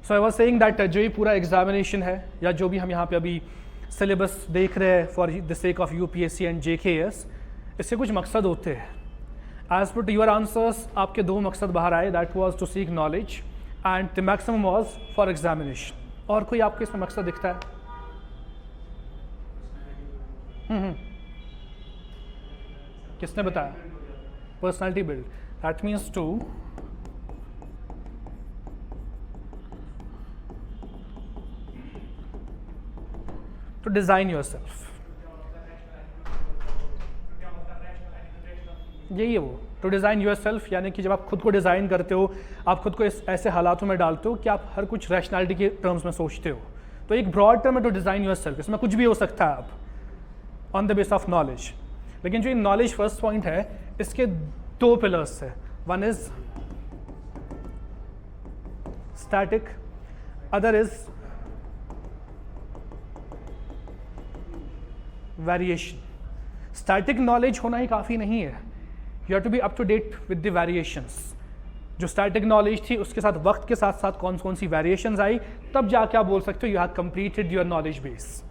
So I was saying that जो ये पूरा एग्जामिनेशन है या जो भी हम यहाँ पे अभी सिलेबस देख रहे हैं for the sake of UPSC and JKS, इसके कुछ मकसद होते हैं. एज पर योर आंसर्स आपके 2 मकसद बाहर आए, that was to seek knowledge and the maximum was for examination. और कोई आपको इसमें मकसद दिखता है? किसने बताया? Personality build. That means to design yourself. यही है वो टू डिज़ाइन योर सेल्फ, यानी कि जब आप खुद को डिज़ाइन करते हो, आप खुद को ऐसे हालातों में डालते हो कि आप हर कुछ रैशनैलिटी के टर्म्स में सोचते हो. तो एक ब्रॉड टर्म है टू डिज़ाइन योर सेल्फ, इसमें कुछ भी हो सकता है आप on the base of knowledge. लेकिन जो ये नॉलेज फर्स्ट पॉइंट है, इसके 2 पिलर्स है. One is static, other is variation. Static knowledge होना ही काफ़ी नहीं है, you have to be up to date with the variations. जो स्टैटिक नॉलेज थी उसके साथ वक्त के साथ साथ कौन कौन सी वेरिएशंस आई, तब जाके आप बोल सकते हो you have completed your knowledge base.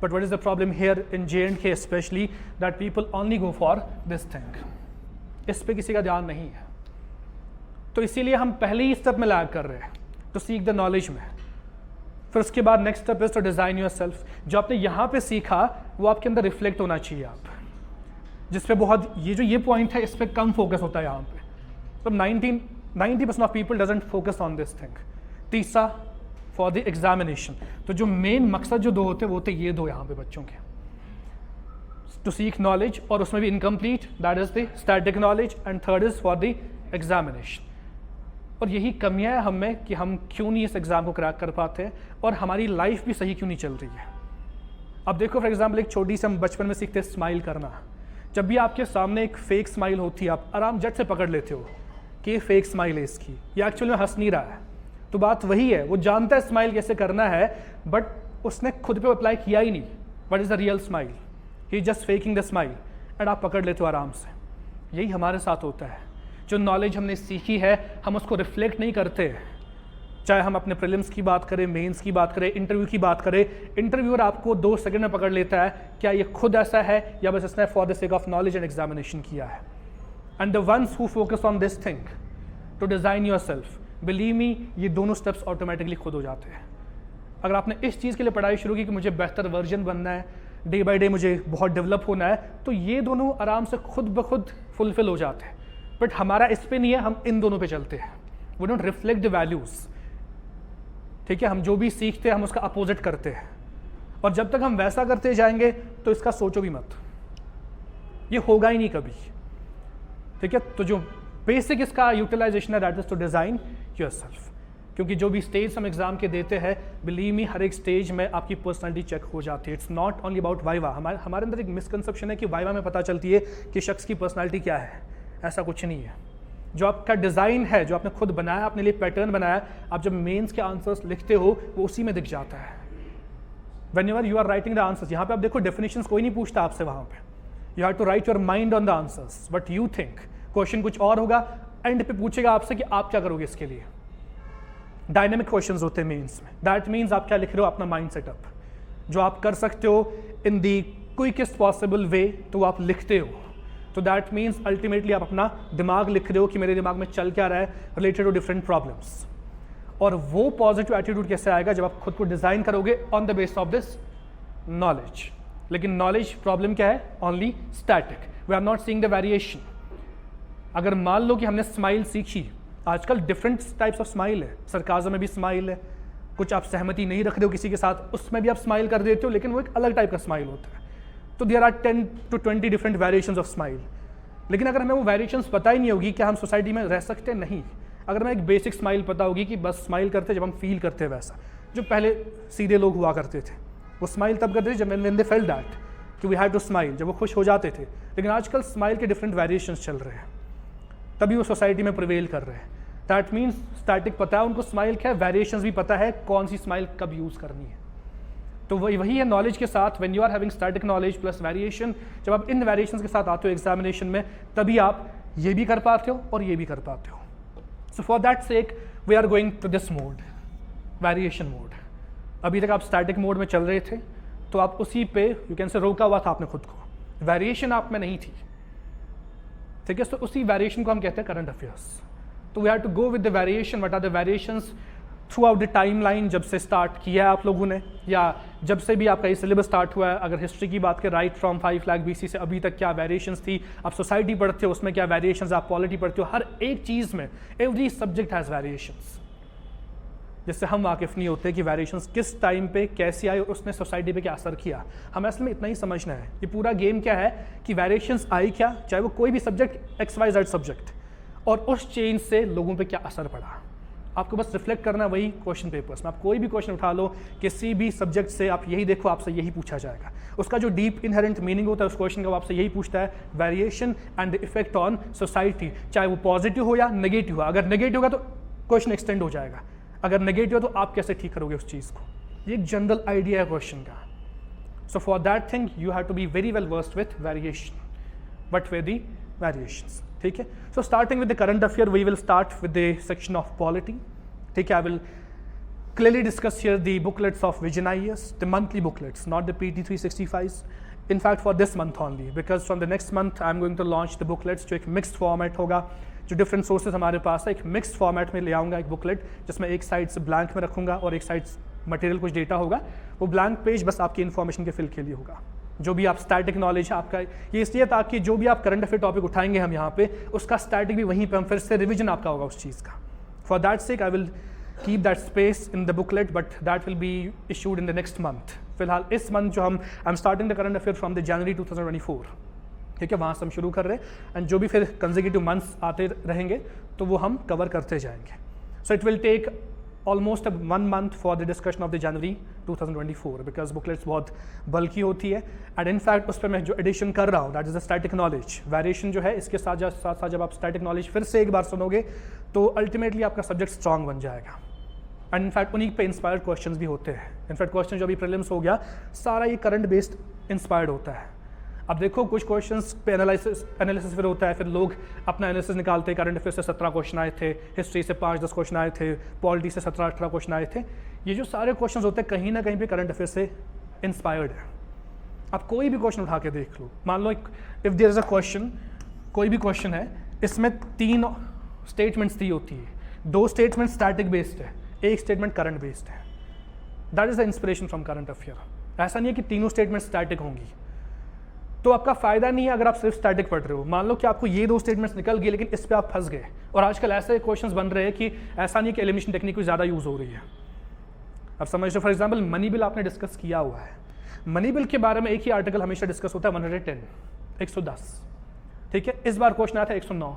But what is the problem here in J&K specially, that people only go for this thing. इस पे किसी का ध्यान नहीं है. तो इसीलिए हम पहले ही स्टेप में लैग कर रहे हैं टू सीक द नॉलेज में. फिर उसके बाद next step is to design yourself. जो आपने यहाँ पे सीखा वो आपके अंदर रिफ्लेक्ट होना चाहिए. आप जिस पे बहुत ये पॉइंट है, इस पे कम फोकस होता है यहाँ पे. तो 90% of people doesn't focus on this thing. तीसरा फॉर द एग्जामिनेशन. तो जो मेन मकसद जो 2 होते हैं वो होते ये 2 यहाँ पे बच्चों के, टू सीक नॉलेज, और उसमें भी incomplete, that is the static knowledge, and third is for the examination. और यही कमियां है हम में कि हम क्यों नहीं इस एग्ज़ाम को क्रैक कर पाते और हमारी लाइफ भी सही क्यों नहीं चल रही है. अब देखो फॉर एग्जाम्पल, एक छोटी सी हम बचपन में सीखते हैं स्माइल करना. जब भी आपके सामने एक फेक स्माइल होती है, आप आराम झट से पकड़ लेते हो कि ये फेक स्माइल है इसकी, ये एक्चुअल में हंस नहीं रहा है. तो बात वही है, वो जानता है स्माइल कैसे करना है, बट उसने खुद पे अप्लाई किया ही नहीं. What is the real smile? He just faking the smile, and आप पकड़ लेते हो आराम से. यही हमारे साथ होता है. जो नॉलेज हमने सीखी है हम उसको रिफ्लेक्ट नहीं करते. चाहे हम अपने प्रीलिम्स की बात करें, मेंस की बात करें, इंटरव्यू की बात करें, इंटरव्यूअर आपको 2 सेकंड में पकड़ लेता है क्या ये खुद ऐसा है या बस इसने for the sake of knowledge and examination किया है. And the ones who focus on this thing to design yourself, believe me, ये दोनों स्टेप्स ऑटोमेटिकली खुद हो जाते हैं. अगर आपने इस चीज़ के लिए पढ़ाई शुरू की कि मुझे बेहतर वर्जन बनना है, डे बाई डे मुझे बहुत डेवलप होना है, तो ये दोनों आराम से खुद ब खुद फुलफिल हो जाते हैं. बट हमारा इस पे नहीं है, हम इन दोनों पे चलते हैं. We don't reflect the values. ठीक है, हम जो भी सीखते हैं हम उसका अपोजिट करते हैं. और जब तक हम वैसा करते जाएंगे तो इसका सोचो भी मत, ये होगा ही नहीं कभी. ठीक है, तो जो बेसिक इसका यूटिलाइजेशन है that is to design yourself. क्योंकि जो भी स्टेज हम एग्जाम के देते हैं, बिलीव मी, हर एक स्टेज में आपकी पर्सनालिटी चेक हो जाती है. It's not only about viva. हमारे अंदर एक मिसकंसेप्शन है कि वाइवा में पता चलती है कि शख्स की पर्सनालिटी क्या है. ऐसा कुछ नहीं है. जो आपका डिज़ाइन है, जो आपने खुद बनाया, अपने लिए पैटर्न बनाया, आप जब मेंस के आंसर्स लिखते हो वो उसी में दिख जाता है. Whenever you are writing the answers, यहाँ पे आप देखो डेफिनेशंस कोई नहीं पूछता आपसे. वहाँ पे you have to write your mind on the answers, but you think. Question कुछ और होगा, एंड पे पूछेगा आपसे कि आप क्या करोगे इसके लिए. डायनेमिक क्वेश्चंस होते हैं मेंस में. दैट मीन्स आप क्या लिख रहे हो, अपना माइंड सेटअप जो आप कर सकते हो इन दी क्विकेस्ट पॉसिबल वे, तो आप लिखते हो. तो दैट मीन्स अल्टीमेटली आप अपना दिमाग लिख रहे हो कि मेरे दिमाग में चल क्या रहा है रिलेटेड टू डिफरेंट प्रॉब्लम्स. और वो पॉजिटिव एटीट्यूड कैसे आएगा, जब आप खुद को डिज़ाइन करोगे on the base of this knowledge. लेकिन नॉलेज प्रॉब्लम क्या है, only static. We are not seeing the variation. अगर मान लो कि हमने स्माइल सीखी, आजकल डिफरेंट टाइप्स ऑफ स्माइल है. सरकाज़म में भी स्माइल है, कुछ आप सहमति नहीं रख रहे हो किसी के साथ, उसमें भी आप स्माइल कर देते हो, लेकिन वो एक अलग टाइप का स्माइल होता है. तो there are 10 to 20 different variations of smile. लेकिन अगर हमें वो वेरिएशंस पता ही नहीं होगी, क्या हम सोसाइटी में रह सकते हैं? नहीं. अगर हमें एक बेसिक स्माइल पता होगी कि बस स्माइल करते जब हम फील करते हैं, वैसा जो पहले सीधे लोग हुआ करते थे, वो स्माइल तब करते थे जब व्हेन दे फेल्ट दैट कि वी हैव टू स्माइल, जब वो खुश हो जाते थे. लेकिन आजकल स्माइल के डिफरेंट वेरिएशंस चल रहे हैं, तभी वो सोसाइटी में प्रिवेल कर रहे हैं. दैट मीन्स स्टैटिक पता है उनको स्माइल क्या है, वेरिएशंस भी पता है कौन सी स्माइल कब यूज़ करनी है. तो वही है नॉलेज के साथ. When you are having static knowledge plus variation, जब आप इन वेरिएशंस के साथ आते हो एग्जामिनेशन में, तभी आप ये भी कर पाते हो और ये भी कर पाते हो. So for that sake we are going to this mode. Variation mode. अभी तक आप स्टैटिक मोड में चल रहे थे तो आप उसी पे यू कैन से रोका हुआ था आपने खुद को, वेरिएशन आप में नहीं थी, ठीक है। तो उसी वेरिएशन को हम कहते हैं करंट अफेयर्स। तो we have to go with the variation, what are the variations throughout the timeline, जब से स्टार्ट किया है आप लोगों ने या जब से भी आपका ये सिलेबस स्टार्ट हुआ है। अगर हिस्ट्री की बात करें, राइट फ्रॉम 5 लाख BC से अभी तक क्या वेरिएशंस थी, आप सोसाइटी पढ़ते हो उसमें क्या वेरिएशंस, आप पॉलिटी पढ़ते हो, हर एक चीज़ में एवरी सब्जेक्ट हैज़ वेरिएशंस, जिससे हम वाकिफ नहीं होते कि वेरिएशंस किस टाइम पे कैसे आए और उसने सोसाइटी पे क्या असर किया। हमें असल में इतना ही समझना है, ये पूरा गेम क्या है कि वेरिएशंस आई क्या, चाहे वो कोई भी सब्जेक्ट XYZ सब्जेक्ट, और उस चेंज से लोगों पे क्या असर पड़ा। आपको बस रिफ्लेक्ट करना वही क्वेश्चन पेपर्स में। आप कोई भी क्वेश्चन उठा लो किसी भी सब्जेक्ट से, आप यही देखो, आपसे यही पूछा जाएगा। उसका जो डीप इनहेरेंट मीनिंग होता है उस क्वेश्चन का, वो आपसे यही पूछता है, variation and the effect on society, चाहे वो पॉजिटिव हो या नेगेटिव हो। अगर नेगेटिव होगा तो क्वेश्चन एक्सटेंड हो जाएगा, अगर नेगेटिव हो तो आप कैसे ठीक करोगे उस चीज़ को। ये एक जनरल आइडिया है क्वेश्चन का। So for that thing you have to be very well versed with variation, but with the variations, ठीक है। So starting with the current affair, we will start with the section of polity, ठीक है। I will clearly discuss here the booklets of Vision IAS, the monthly booklets, not the PT 365s. In fact, for this month only, because from the next month I'm going to launch the booklets, जो एक mixed format होगा, जो different sources हमारे पास है, एक mixed format में ले आऊँगा एक booklet, जिसमें एक साइड से blank में रखूँगा और एक साइड मटेरियल कुछ डेटा होगा। वो blank पेज बस आपकी इन्फॉर्मेशन के फिल के लिए होगा। जो भी आप स्टैटिक नॉलेज है आपका, ये इसलिए ताकि जो भी आप करंट अफेयर टॉपिक उठाएंगे हम यहाँ पे, उसका स्टैटिक भी वहीं पे हम फिर से रिविजन आपका होगा उस चीज़ का। For that sake I will keep that space in the booklet, but that will be issued in the next month. फिलहाल इस मंथ जो I'm starting the current affair from the January 2024, ठीक है, वहाँ से हम शुरू कर रहे हैं, एंड जो भी फिर कंसेक्यूटिव मंथ्स आते रहेंगे तो वो हम कवर करते जाएंगे। So it will take almost 1 month for the discussion of the January 2024, because booklets बहुत बल्कि होती है, एंड इनफैक्ट उस पर मैं जो एडिशन कर रहा हूँ that is the static knowledge. Variation जो है इसके साथ साथ जब आप स्टैटिक नॉलेज फिर से एक बार सुनोगे तो अल्टीमेटली आपका सब्जेक्ट स्ट्रॉन्ग बन जाएगा। एंड इनफैक्ट उन्हीं पे इंस्पायर्ड क्वेश्चंस भी होते हैं। इनफैक्ट क्वेश्चन जो अभी प्रीलिम्स हो गया सारा ये करंट बेस्ड इंस्पायर्ड होता है। अब देखो कुछ क्वेश्चंस पे एनालिसिस फिर होता है, फिर लोग अपना एनालिसिस निकालते हैं। करंट अफेयर से 17 क्वेश्चन आए थे, हिस्ट्री से 5-10 क्वेश्चन आए थे, पॉलिटी से 17-18 क्वेश्चन आए थे। ये जो सारे क्वेश्चन होते हैं कहीं ना कहीं पे करंट अफेयर से इंस्पायर्ड है। आप कोई भी क्वेश्चन उठा के देख लो, मान लो if there is a question, कोई भी क्वेश्चन है, इसमें 3 स्टेटमेंट्स दी होती है, 2 स्टेटमेंट स्टैटिक बेस्ड है, एक स्टेटमेंट करंट बेस्ड है। That is the inspiration from current affair. ऐसा नहीं है कि तीनों स्टेटमेंट स्टैटिक होंगी, तो आपका फायदा नहीं है अगर आप सिर्फ स्टैटिक पढ़ रहे हो। मान लो कि आपको ये 2 स्टेटमेंट्स निकल गए लेकिन इस पे आप फंस गए, और आजकल ऐसे क्वेश्चंस बन रहे हैं कि ऐसा नहीं कि एलिमिनेशन टेक्निक कोई ज़्यादा यूज़ हो रही है। अब समझ लो, फॉर एग्जाम्पल मनी बिल आपने डिस्कस किया हुआ है, मनी बिल के बारे में एक ही आर्टिकल हमेशा डिस्कस होता है 110, ठीक है। इस बार क्वेश्चन आया था 109।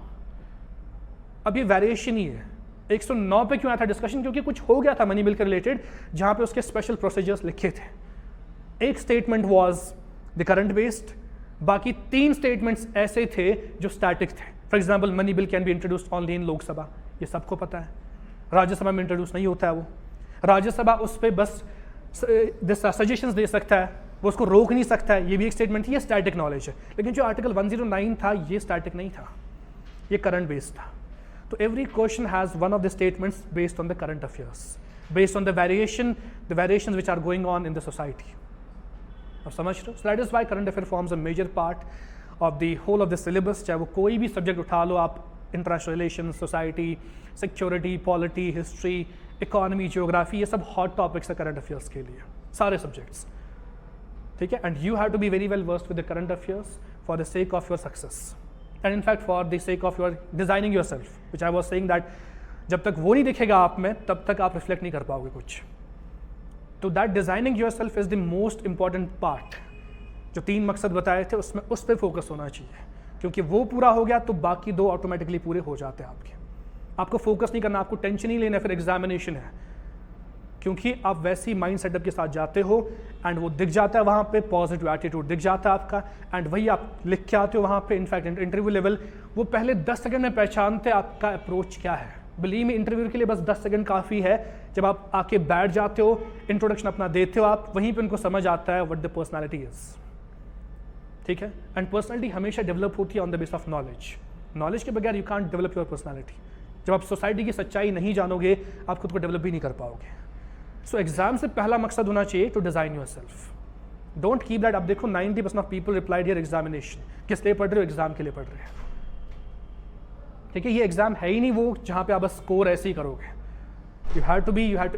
अब ये वेरिएशन ही है। 109 पे क्यों आया था डिस्कशन? क्योंकि कुछ हो गया था मनी बिल के रिलेटेड जहाँ पे उसके स्पेशल प्रोसीजर्स लिखे थे। एक statement was the current based, बाकी 3 स्टेटमेंट्स ऐसे थे जो स्टैटिक थे। For example money bill can be introduced only in Lok Sabha, ये सबको पता है। राज्यसभा में इंट्रोड्यूस नहीं होता है वो, राज्यसभा उस पर बस सजेशंस दे सकता है, वो उसको रोक नहीं सकता है। ये भी एक स्टेटमेंट थी, ये स्टैटिक नॉलेज है। लेकिन जो आर्टिकल 109 था ये स्टैटिक नहीं था, ये करंट बेस्ड था। तो every question has one of the statements based on the current affairs, based on the variations which are going on in the society. अब समझ रहे हो? So that is why current affair forms a major part of the whole of the syllabus. चाहे वो कोई भी subject उठा लो आप, international relation, society, security, polity, history, economy, geography, ये सब हॉट टॉपिक्स है करंट अफेयर्स के लिए, सारे सब्जेक्ट्स, ठीक है। And you have to be very well versed with the current affairs for the sake of your success, and in fact for the sake of your designing yourself, which I was saying that जब तक वो नहीं दिखेगा आप में तब तक आप रिफ्लेक्ट नहीं कर पाओगे कुछ। तो that designing yourself is the most important part. जो 3 मकसद बताए थे उसमें उस पर फोकस होना चाहिए, क्योंकि वो पूरा हो गया तो बाकी 2 ऑटोमेटिकली पूरे हो जाते हैं आपके। आपको फोकस नहीं करना, आपको टेंशन ही लेना, फिर एग्जामिनेशन है, क्योंकि आप वैसी माइंड सेटअप के साथ जाते हो एंड वो दिख जाता है वहाँ पे, पॉजिटिव एटीट्यूड दिख जाता है आपका, एंड वही आप लिख के आते हो वहाँ पे। इनफैक्ट इंटरव्यू लेवल वो पहले 10 सेकंड में पहचानते आपका अप्रोच क्या है। बिलीव मी, इंटरव्यू के लिए बस 10 सेकंड काफ़ी है। जब आप आके बैठ जाते हो, इंट्रोडक्शन अपना देते हो आप, वहीं पर उनको समझ आता है व्हाट द पर्सनैलिटी इज, ठीक है। एंड पर्सनैलिटी हमेशा डेवलप होती है on the base of knowledge. Knowledge के बगैर you can't develop your personality. जब आप सोसाइटी की सच्चाई नहीं जानोगे आप खुद को डेवलप भी नहीं कर पाओगे। सो एग्जाम से पहला मकसद होना चाहिए to design yourself. Don't keep that. अब देखो 90% of people replied here examination. किस लिए पढ़ रहे हो? एग्जाम के लिए पढ़ रहे हैं. ठीक है, ये एग्जाम है ही नहीं वो जहाँ पे आप बस स्कोर ऐसे ही करोगे. You have to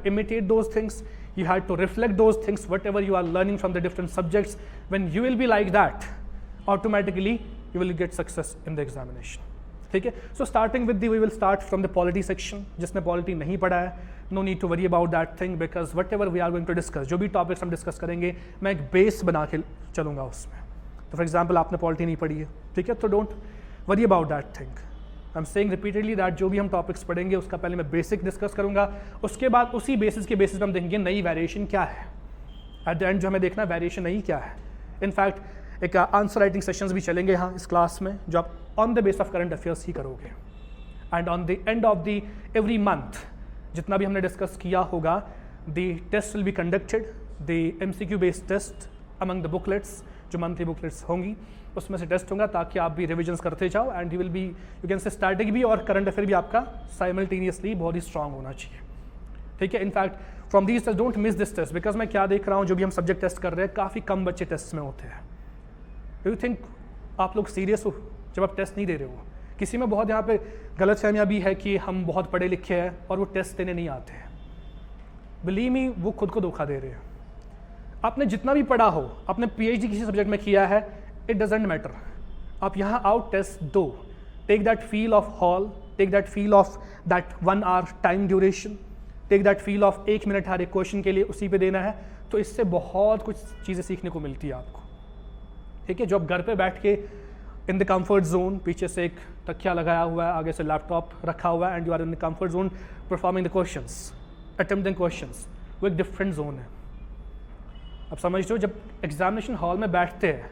imitate those things. You have to reflect those things, whatever you are learning from the different subjects. When you will be like that, automatically you will get success in the examination. ठीक है, so starting with we will start from the polity section. जिसने polity नहीं पढ़ा है, no need to worry about that thing because whatever we are going to discuss, जो भी topics हम discuss करेंगे, मैं एक base बना के चलूँगा उसमें. तो for example आपने polity नहीं पढ़ी है, ठीक है, तो don't worry about that thing. I'm saying repeatedly that जो भी हम टॉपिक्स पढ़ेंगे उसका पहले मैं बेसिक डिस्कस करूंगा, उसके बाद उसी बेसिस के बेसिस पे हम देखेंगे नई वेरिएशन क्या है. एट द एंड जो हमें देखना है वेरिएशन नई क्या है. इनफैक्ट एक आंसर राइटिंग सेशंस भी चलेंगे यहाँ इस क्लास में जो आप on the base of current affairs ही करोगे. And on the end of the every month जितना भी हमने डिस्कस किया होगा, the test will be conducted, the MCQ based test among the booklets, जो मंथली बुकलेट्स होंगी उसमें से टेस्ट होगा ताकि आप भी रिविजन्स करते जाओ. And you will B, you can से स्टैटिक भी और करंट अफेयर भी आपका साइमल्टेनियसली बहुत ही स्ट्रांग होना चाहिए. ठीक है, in fact from these test don't miss this test because मैं क्या देख रहा हूँ जो भी हम सब्जेक्ट टेस्ट कर रहे हैं काफ़ी कम बच्चे टेस्ट में होते हैं. डू यू थिंक आप लोग सीरियस हो जब आप टेस्ट नहीं दे रहे हो? किसी में बहुत यहाँ पे गलत फहमियाँ भी है कि हम बहुत पढ़े लिखे हैं और वो टेस्ट देने नहीं आते हैं. बिलीव मी, वो खुद को धोखा दे रहे हैं. आपने जितना भी पढ़ा हो, आपने PhD किसी सब्जेक्ट में किया है, इट डजेंट मैटर. आप यहाँ आओ, टेस्ट दो, take that feel of hall, take that feel of that 1 hour time duration, take that feel of 1 minute हर एक क्वेश्चन के लिए उसी पे देना है. तो इससे बहुत कुछ चीज़ें सीखने को मिलती है आपको. ठीक है, जो आप घर पे बैठ के इन द कंफर्ट जोन, पीछे से एक तकिया लगाया हुआ है, आगे से लैपटॉप रखा हुआ है and you are in the comfort zone performing the questions, attempting questions, वो एक डिफरेंट जोन है. अब समझते हो, जब एग्जामिनेशन हॉल में बैठते हैं,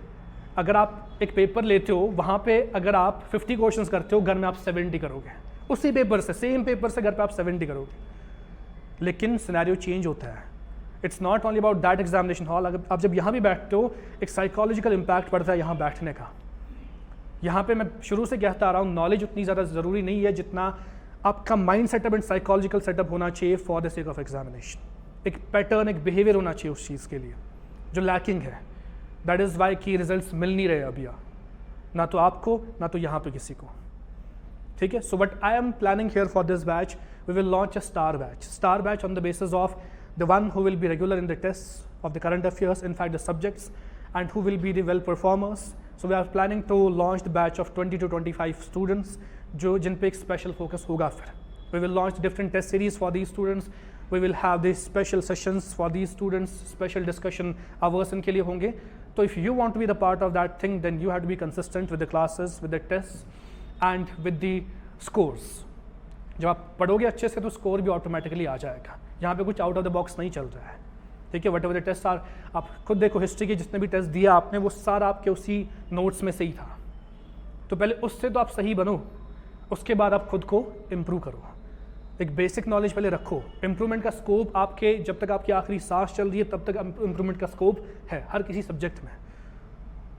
अगर आप एक पेपर लेते हो, वहाँ पे अगर आप 50 क्वेश्चंस करते हो, घर में आप 70 करोगे. उसी पेपर से, सेम पेपर से घर पे आप 70 करोगे. लेकिन सिनेरियो चेंज होता है. It's not only about that examination hall. अगर आप जब यहाँ भी बैठते हो, एक साइकोलॉजिकल इम्पैक्ट पड़ता है यहाँ बैठने का. यहाँ पे मैं शुरू से कहता आ रहा हूँ, नॉलेज उतनी ज़्यादा ज़रूरी नहीं है जितना आपका mind setup and psychological setup होना चाहिए for the sake of examination. एक पैटर्न, एक बिहेवियर होना चाहिए उस चीज़ के लिए जो लैकिंग है. दैट इज़ वाई की रिजल्ट्स मिल नहीं रहे अभी, ना तो आपको ना तो यहाँ पे किसी को. ठीक है, so what I am planning here for this batch, we will launch a star batch on the basis of the one who will be regular in the test of the current affairs, in fact the subjects, and who will be the well performers. So we are planning to launch the batch of 20 to 25 students जो जिन पे एक special focus होगा. फिर we will launch different test series for these students. We will have these special sessions for these students, special discussion hours इनके लिए होंगे. तो if you want to be the part of that thing, then you have to be consistent with the classes, with the tests and with the scores. जब आप पढ़ोगे अच्छे से तो स्कोर भी ऑटोमेटिकली आ जाएगा. यहाँ पे कुछ आउट ऑफ द बॉक्स नहीं चल रहा है. ठीक है, whatever the tests are, आप खुद देखो हिस्ट्री के जितने भी टेस्ट दिया आपने, वो सारा आपके उसी नोट्स में से ही था. तो पहले उससे तो आप सही बनो, उसके बाद आप खुद को इम्प्रूव करो. एक बेसिक नॉलेज पहले रखो. इम्प्रूवमेंट का स्कोप आपके, जब तक आपकी आखिरी सांस चल रही है तब तक इम्प्रूवमेंट का स्कोप है हर किसी सब्जेक्ट में.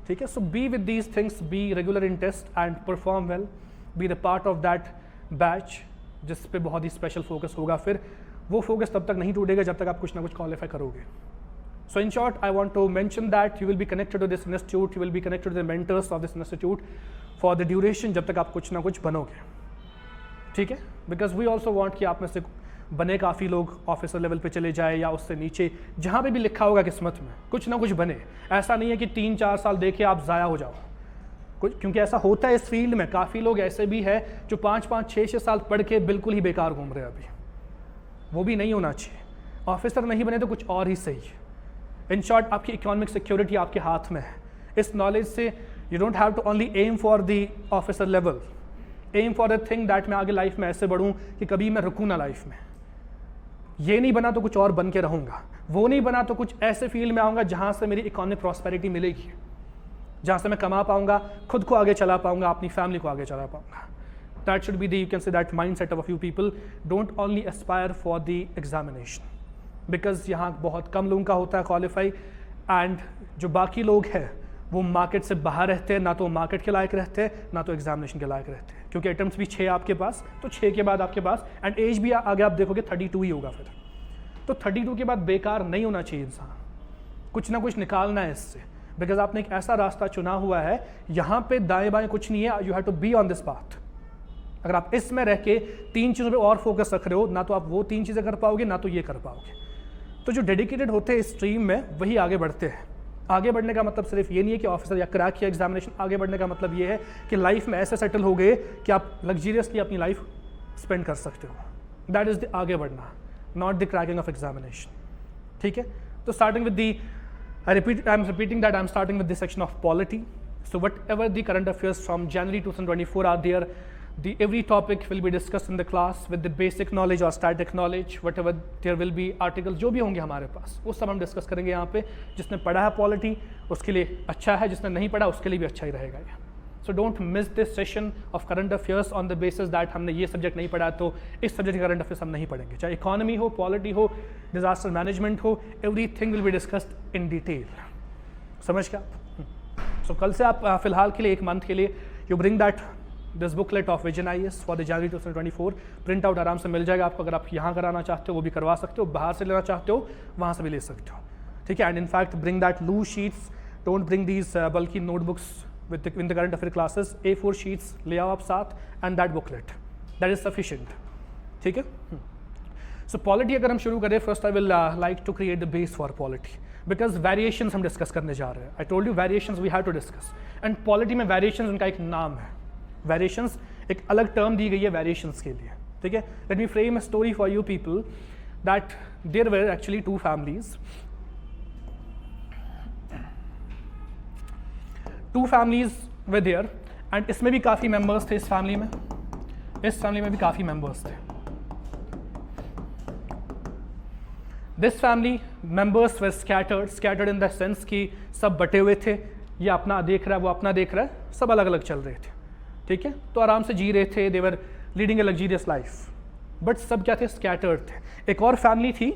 ठीक है, so be with these things, be regular in test and perform well, be the part of that batch जिस पे बहुत ही स्पेशल फोकस होगा. फिर वो फोकस तब तक नहीं टूटेगा जब तक आप कुछ ना कुछ क्वालिफाई करोगे. So in short I want to mention that you will be connected to this institute, you will be connected to the mentors of this institute for the duration, जब तक आप कुछ ना कुछ बनोगे. ठीक है, बिकॉज वी ऑल्सो वॉन्ट कि आप में से बने काफ़ी लोग ऑफिसर लेवल पे चले जाए या उससे नीचे, जहाँ पे भी लिखा होगा किस्मत में कुछ ना कुछ बने. ऐसा नहीं है कि 3-4 साल देखे आप ज़ाया हो जाओ कुछ, क्योंकि ऐसा होता है इस फील्ड में. काफ़ी लोग ऐसे भी है जो 5-5, 6-6 साल पढ़ के बिल्कुल ही बेकार घूम रहे हैं अभी. वो भी नहीं होना चाहिए. ऑफिसर नहीं बने तो कुछ और ही सही. इन शॉर्ट आपकी इकोनॉमिक सिक्योरिटी आपके हाथ में है. इस नॉलेज से you don't have to only aim for the officer level, aim for the thing that मैं आगे लाइफ में ऐसे बढ़ूँ कि कभी मैं रुकूँ ना लाइफ में. ये नहीं बना तो कुछ और बन के रहूँगा, वो नहीं बना तो कुछ ऐसे फील्ड में आऊँगा जहाँ से मेरी इकोनॉमिक प्रॉस्पेरिटी मिलेगी, जहाँ से मैं कमा पाऊँगा, खुद को आगे चला पाऊँगा, अपनी फैमिली को आगे चला पाऊँगा. That should be the, you can say that mind set of a few people. Don't only Aspire for the examination because यहाँ बहुत कम लोगों का होता है क्वालिफाई, एंड जो बाकी लोग हैं वो मार्केट से बाहर रहते हैं. ना तो मार्केट के लायक रहते हैं ना तो एग्जामिनेशन के लायक रहते हैं, क्योंकि अटेम्प्ट्स भी 6 आपके पास, तो 6 के बाद आपके पास, एंड एज भी आगे आप देखोगे 32 ही होगा फिर. तो 32 के बाद बेकार नहीं होना चाहिए इंसान, कुछ ना कुछ निकालना है इससे, बिकॉज आपने एक ऐसा रास्ता चुना हुआ है, यहाँ पे दाएं बाएं कुछ नहीं है, you have to be on this path. अगर आप इसमें रह के 3 चीज़ों पे और फोकस रख रहे हो, ना तो आप वो 3 चीज़ें कर पाओगे, ना तो ये कर पाओगे। तो जो डेडिकेटेड होते हैं इस स्ट्रीम में वही आगे बढ़ते हैं। आगे बढ़ने का मतलब सिर्फ ये नहीं है कि ऑफिसर या क्रैक किया एग्जामिनेशन, आगे बढ़ने का मतलब ये है कि लाइफ में ऐसे सेटल हो गए कि आप लग्जरियसली अपनी लाइफ स्पेंड कर सकते हो। दैट इज़ द आगे बढ़ना, not the cracking of examination. ठीक है, तो starting with the I am repeating that I am starting with this section of polity. So whatever the current affairs from January 2024 are there, every topic will be discussed in the class with the basic knowledge or static knowledge. Whatever there will be articles जो भी होंगे हमारे पास, वो सब हम discuss करेंगे यहाँ पे। जिसने पढ़ा है पॉलिटी उसके लिए अच्छा है, जिसने नहीं पढ़ा उसके लिए भी अच्छा ही रहेगा ये। So don't miss this session of current affairs on the basis that हमने ये सब्जेक्ट नहीं पढ़ा तो इस सब्जेक्ट के करंट अफेयर्स हम नहीं पढ़ेंगे। चाहे इकोनॉमी हो, पॉलिटी हो, डिजास्टर मैनेजमेंट हो, everything will be discussed in detail. समझ क्या? सो कल से आप फिलहाल के लिए 1 मंथ के लिए you bring that this booklet of vision IAS for the January 2024। Print out आराम से मिल जाएगा आपको। अगर आप यहाँ कराना चाहते हो वो भी करवा सकते हो, बाहर से लेना चाहते हो वहाँ से भी ले सकते हो। ठीक है, and in fact bring that loose sheets, don't bring these बल्कि notebooks with in the current affair classes, A4 sheets ले आओ आप साथ, and that booklet, that is sufficient। ठीक है, so polity अगर हम शुरू करें, first I will like to create the base for polity because variations हम discuss करने जा रहे हैं। I told you variations we have to discuss, and polity में variations उनका एक नाम है। variations एक अलग term दी गई है variations के लिए। ठीक है, let me frame a story for you people that there were actually 2 families। 2 families were there and इसमें भी काफ़ी members थे। इस फैमिली में भी काफ़ी members थे। This family members were scattered in the sense कि सब बटे हुए थे, ये अपना देख रहा है, वो अपना देख रहा है, सब अलग अलग चल रहे थे। ठीक है, तो आराम से जी रहे थे, they were leading a luxurious life, but सब क्या थे? scattered थे। एक और फैमिली थी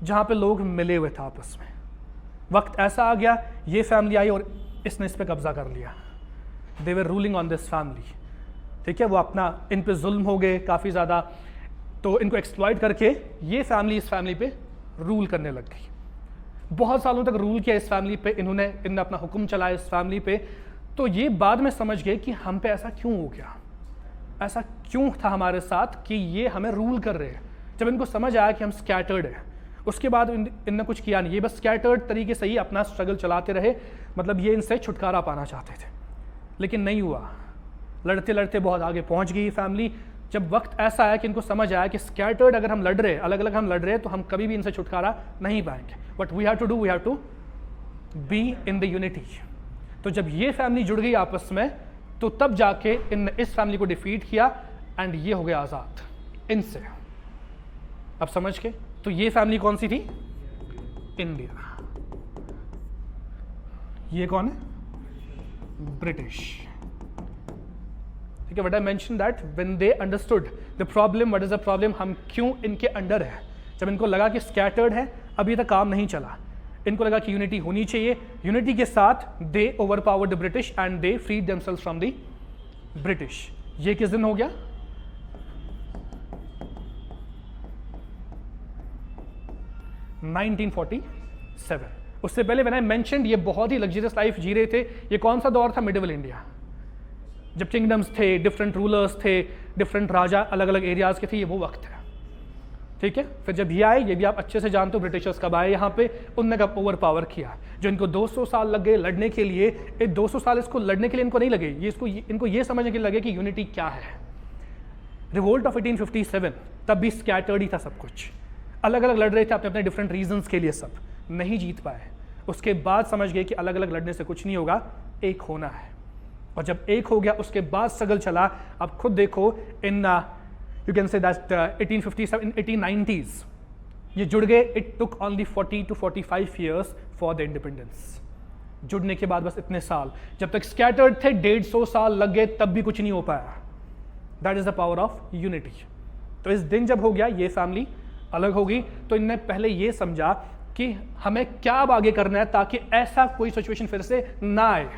जहाँ पे लोग मिले हुए थे आपस में। वक्त ऐसा आ गया, ये फैमिली आई और इसने इस पे कब्जा कर लिया। They were ruling on this family. ठीक है, वो अपना इन पे जुल्म हो गए काफ़ी ज़्यादा, तो इनको एक्सप्लॉइट करके ये फैमिली इस फैमिली पे रूल करने लग गई। बहुत सालों तक रूल किया इस फैमिली पे इन्होंने अपना हुक्म चलाया इस फैमिली पे। तो ये बाद में समझ गए कि हम पे ऐसा क्यों हो गया, ऐसा क्यों था हमारे साथ कि ये हमें रूल कर रहे हैं। जब इनको समझ आया कि हम स्कैटर्ड हैं, उसके बाद इनने कुछ किया नहीं, ये बस स्कैटर्ड तरीके से ही अपना स्ट्रगल चलाते रहे। मतलब ये इनसे छुटकारा पाना चाहते थे, लेकिन नहीं हुआ। लड़ते लड़ते बहुत आगे पहुंच गई फैमिली। जब वक्त ऐसा आया कि इनको समझ आया कि स्कैटर्ड अगर हम लड़ रहे, अलग अलग हम लड़ रहे, तो हम कभी भी इनसे छुटकारा नहीं पाएंगे। But we have to do, we have to be in the unity. तो जब ये फैमिली जुड़ गई आपस में, तो तब जाके इन इस फैमिली को डिफीट किया एंड ये हो गया आज़ाद इनसे। अब समझ के, तो ये फैमिली कौन सी थी? इंडिया। ये कौन है? ब्रिटिश। ठीक है, what I mention that when they understood the problem, what is the problem, हम क्यों इनके अंडर है। जब इनको लगा कि स्कैटर्ड है, अभी तक काम नहीं चला, इनको लगा कि यूनिटी होनी चाहिए। यूनिटी के साथ they overpowered the British and they freed themselves from the British. ये किस दिन हो गया? 1947। उससे पहले व्हेन आई मेंशन्ड ये बहुत ही लग्जरियस लाइफ जी रहे थे। ये कौन सा दौर था? मिडिवल इंडिया, जब किंगडम्स थे, डिफरेंट रूलर्स थे, डिफरेंट राजा अलग अलग एरियाज के थे, ये वो वक्त है। ठीक है, फिर जब ये आए, ये भी आप अच्छे से जानते हो ब्रिटिशर्स कब आए यहाँ पे, उनने कब ओवर पावर किया। जो इनको 200 साल लग गए लड़ने के लिए, ये 200 साल इसको लड़ने के लिए इनको नहीं लगे, इनको ये समझने के लिए लगे कि यूनिटी क्या है। रिवोल्ट ऑफ 1857, तब भी स्कैटर्ड ही था सब कुछ, अलग अलग लड़ रहे थे अपने अपने डिफरेंट रीजंस के लिए, सब नहीं जीत पाए। उसके बाद समझ गए कि अलग अलग लड़ने से कुछ नहीं होगा, एक होना है। और जब एक हो गया, उसके बाद स्ट्रगल चला। अब खुद देखो, इन यू कैन से दैट 1857 इन 1890s ये जुड़ गए। It took only 40 to 45 years for the independence. जुड़ने के बाद बस इतने साल, जब तक स्कैटर्ड थे 150 साल लग गए, तब भी कुछ नहीं हो पाया। That is the power of unity. तो इस दिन जब हो गया, ये फैमिली अलग हो गई, तो इनने पहले ये समझा कि हमें क्या अब आगे करना है ताकि ऐसा कोई सिचुएशन फिर से ना आए,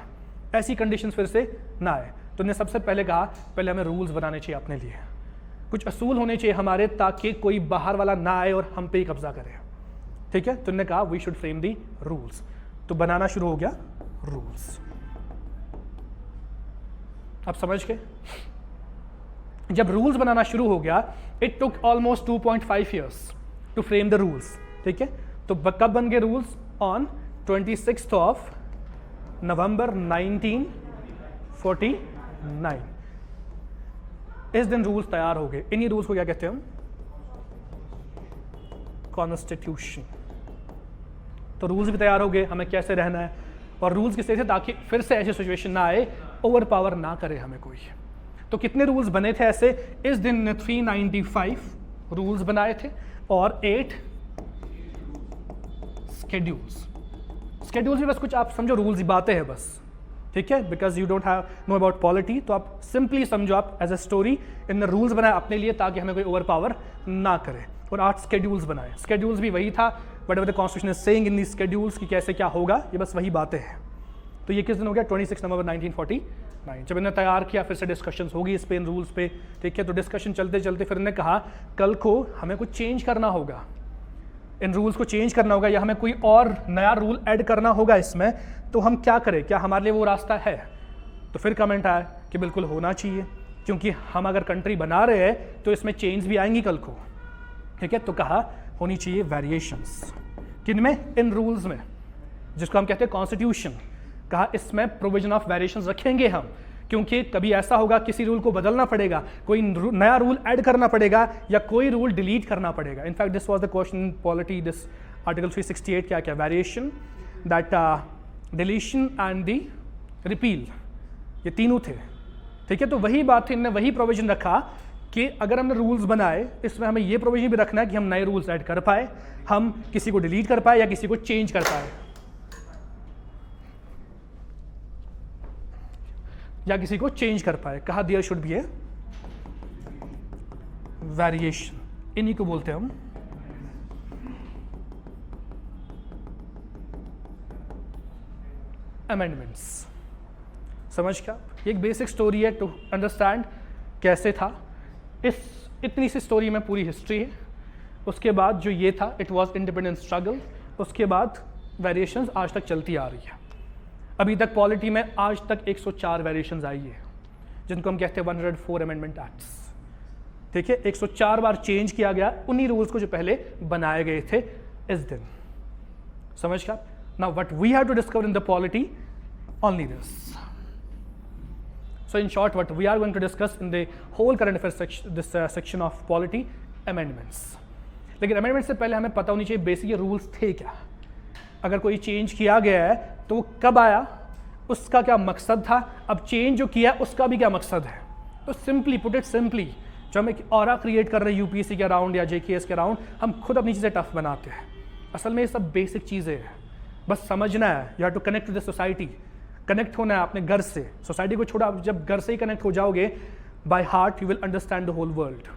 ऐसी कंडीशंस फिर से ना आए। तो इन्हें सबसे पहले कहा, पहले हमें रूल्स बनाने चाहिए अपने लिए, कुछ असूल होने चाहिए हमारे, ताकि कोई बाहर वाला ना आए और हम पे ही कब्जा करे। ठीक है, तो उन्होंने कहा we should frame the rules, तो बनाना शुरू हो गया रूल्स। अब समझ के जब रूल्स बनाना शुरू हो गया, it took almost 2.5 years to frame the rules. ठीक है, तो कब बन गए रूल्स? ऑन 26 ऑफ नवंबर 1949 इस दिन रूल्स तैयार हो गए। इन्हीं रूल्स को क्या कहते हैं हम? कॉन्स्टिट्यूशन। तो रूल्स भी तैयार हो गए, हमें कैसे रहना है, और रूल्स किस तरह से, ताकि फिर से ऐसी सिचुएशन ना आए, ओवर पावर ना करे हमें कोई। तो कितने रूल्स बने थे ऐसे? इस दिन ने 395 रूल्स बनाए थे और 8 स्केड्यूल्स। स्केड्यूल्स भी बस कुछ आप समझो रूल्स ही बातें हैं बस, ठीक है, because you don't have know about polity, तो आप सिंपली समझो आप एज अ स्टोरी इन रूल्स बनाए अपने लिए ताकि हमें कोई ओवर पावर ना करे, और 8 स्केड्यूल्स बनाए। स्केड्यूल्स भी वही था what ever the constitution is saying in the schedules कि कैसे क्या होगा, ये बस वही बातें हैं। तो ये किस दिन हो गया? 26 नवंबर 1949। जब इन्हें तैयार किया, फिर से डिस्कशन होगी इस पे, इन रूल्स पे, ठीक है। तो डिस्कशन चलते चलते फिर इन्हें कहा कल को हमें कुछ चेंज करना होगा, इन रूल्स को चेंज करना होगा, या हमें कोई और नया रूल ऐड करना होगा इसमें, तो हम क्या करें, क्या हमारे लिए वो रास्ता है? तो फिर कमेंट आया कि बिल्कुल होना चाहिए, क्योंकि हम अगर कंट्री बना रहे हैं तो इसमें चेंज भी आएंगी कल को, ठीक है। तो कहा होनी चाहिए वेरिएशंस। किन में? इन रूल्स में, जिसको हम कहते हैं कॉन्स्टिट्यूशन। कहा इसमें प्रोविजन ऑफ वेरिएशंस रखेंगे हम, क्योंकि कभी ऐसा होगा किसी रूल को बदलना पड़ेगा, कोई नया रूल ऐड करना पड़ेगा, या कोई रूल डिलीट करना पड़ेगा। In fact this was the question in polity, this article 368 क्या क्या variation, that deletion and the repeal, ये तीनों थे, ठीक है। तो वही बात थी, इन्होंने वही प्रोविजन रखा कि अगर हमने रूल्स बनाए, इसमें हमें ये प्रोविजन भी रखना है कि हम नए रूल्स ऐड कर पाए, हम किसी को डिलीट कर पाए या किसी को चेंज कर पाए, या किसी को चेंज कर पाए। कहा there should be a variation, इन्हीं को बोलते हैं हम अमेंडमेंट्स। समझ क्या? ये एक बेसिक स्टोरी है टू अंडरस्टैंड कैसे था। इस इतनी सी स्टोरी में पूरी हिस्ट्री है। उसके बाद जो ये था, इट वाज इंडिपेंडेंस स्ट्रगल। उसके बाद वेरिएशंस आज तक चलती आ रही है। अभी तक पॉलिटी में आज तक 104 वेरिएशंस आई है, जिनको हम कहते हैं 104 अमेंडमेंट एक्ट्स, ठीक है। 104 बार चेंज किया गया उन्हीं रूल्स को जो पहले बनाए गए थे इस दिन। समझ क्या? Now what we have to discover in the polity, only this. So in short, what we are going to discuss in the whole current affairs section, this section of polity, amendments. लेकिन amendments से पहले हमें पता होनी चाहिए basic ये rules थे क्या। अगर कोई चेंज किया गया है तो वो कब आया, उसका क्या मकसद था, अब चेंज जो किया उसका भी क्या मकसद है। तो सिंपली पुट इट सिंपली, जो हम एक ऑरा क्रिएट कर रहे हैं यूपीएससी के अराउंड या जेकेएस के अराउंड, हम खुद अपनी चीज़ें टफ बनाते हैं। असल में ये सब बेसिक चीज़ें हैं, बस समझना है। You have to connect to the society, connect होना है अपने घर से। सोसाइटी को छोड़ा, जब घर से ही कनेक्ट हो जाओगे by heart, you will understand the whole world.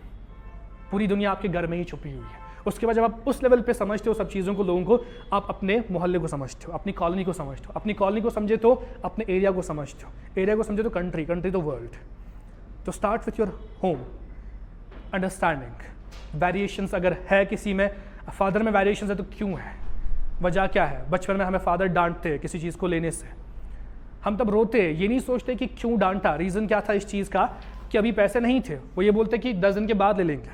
पूरी दुनिया आपके घर में ही छुपी हुई है। उसके बाद जब आप उस लेवल पे समझते हो सब चीज़ों को, लोगों को, आप अपने मोहल्ले को समझते हो, अपनी कॉलोनी को समझते हो, अपनी कॉलोनी को समझे तो अपने एरिया को समझते हो, एरिया को समझे तो कंट्री, कंट्री तो वर्ल्ड। तो start with your home understanding. Variations अगर है किसी में, फादर में वेरिएशंस है तो क्यों है, वजह क्या है। बचपन में हमें फादर डांटते हैं किसी चीज़ को लेने से, हम तब रोते हैं, ये नहीं सोचते कि क्यों डांटा, रीज़न क्या था इस चीज़ का, कि अभी पैसे नहीं थे। वो ये बोलते कि 10 दिन के बाद ले लेंगे।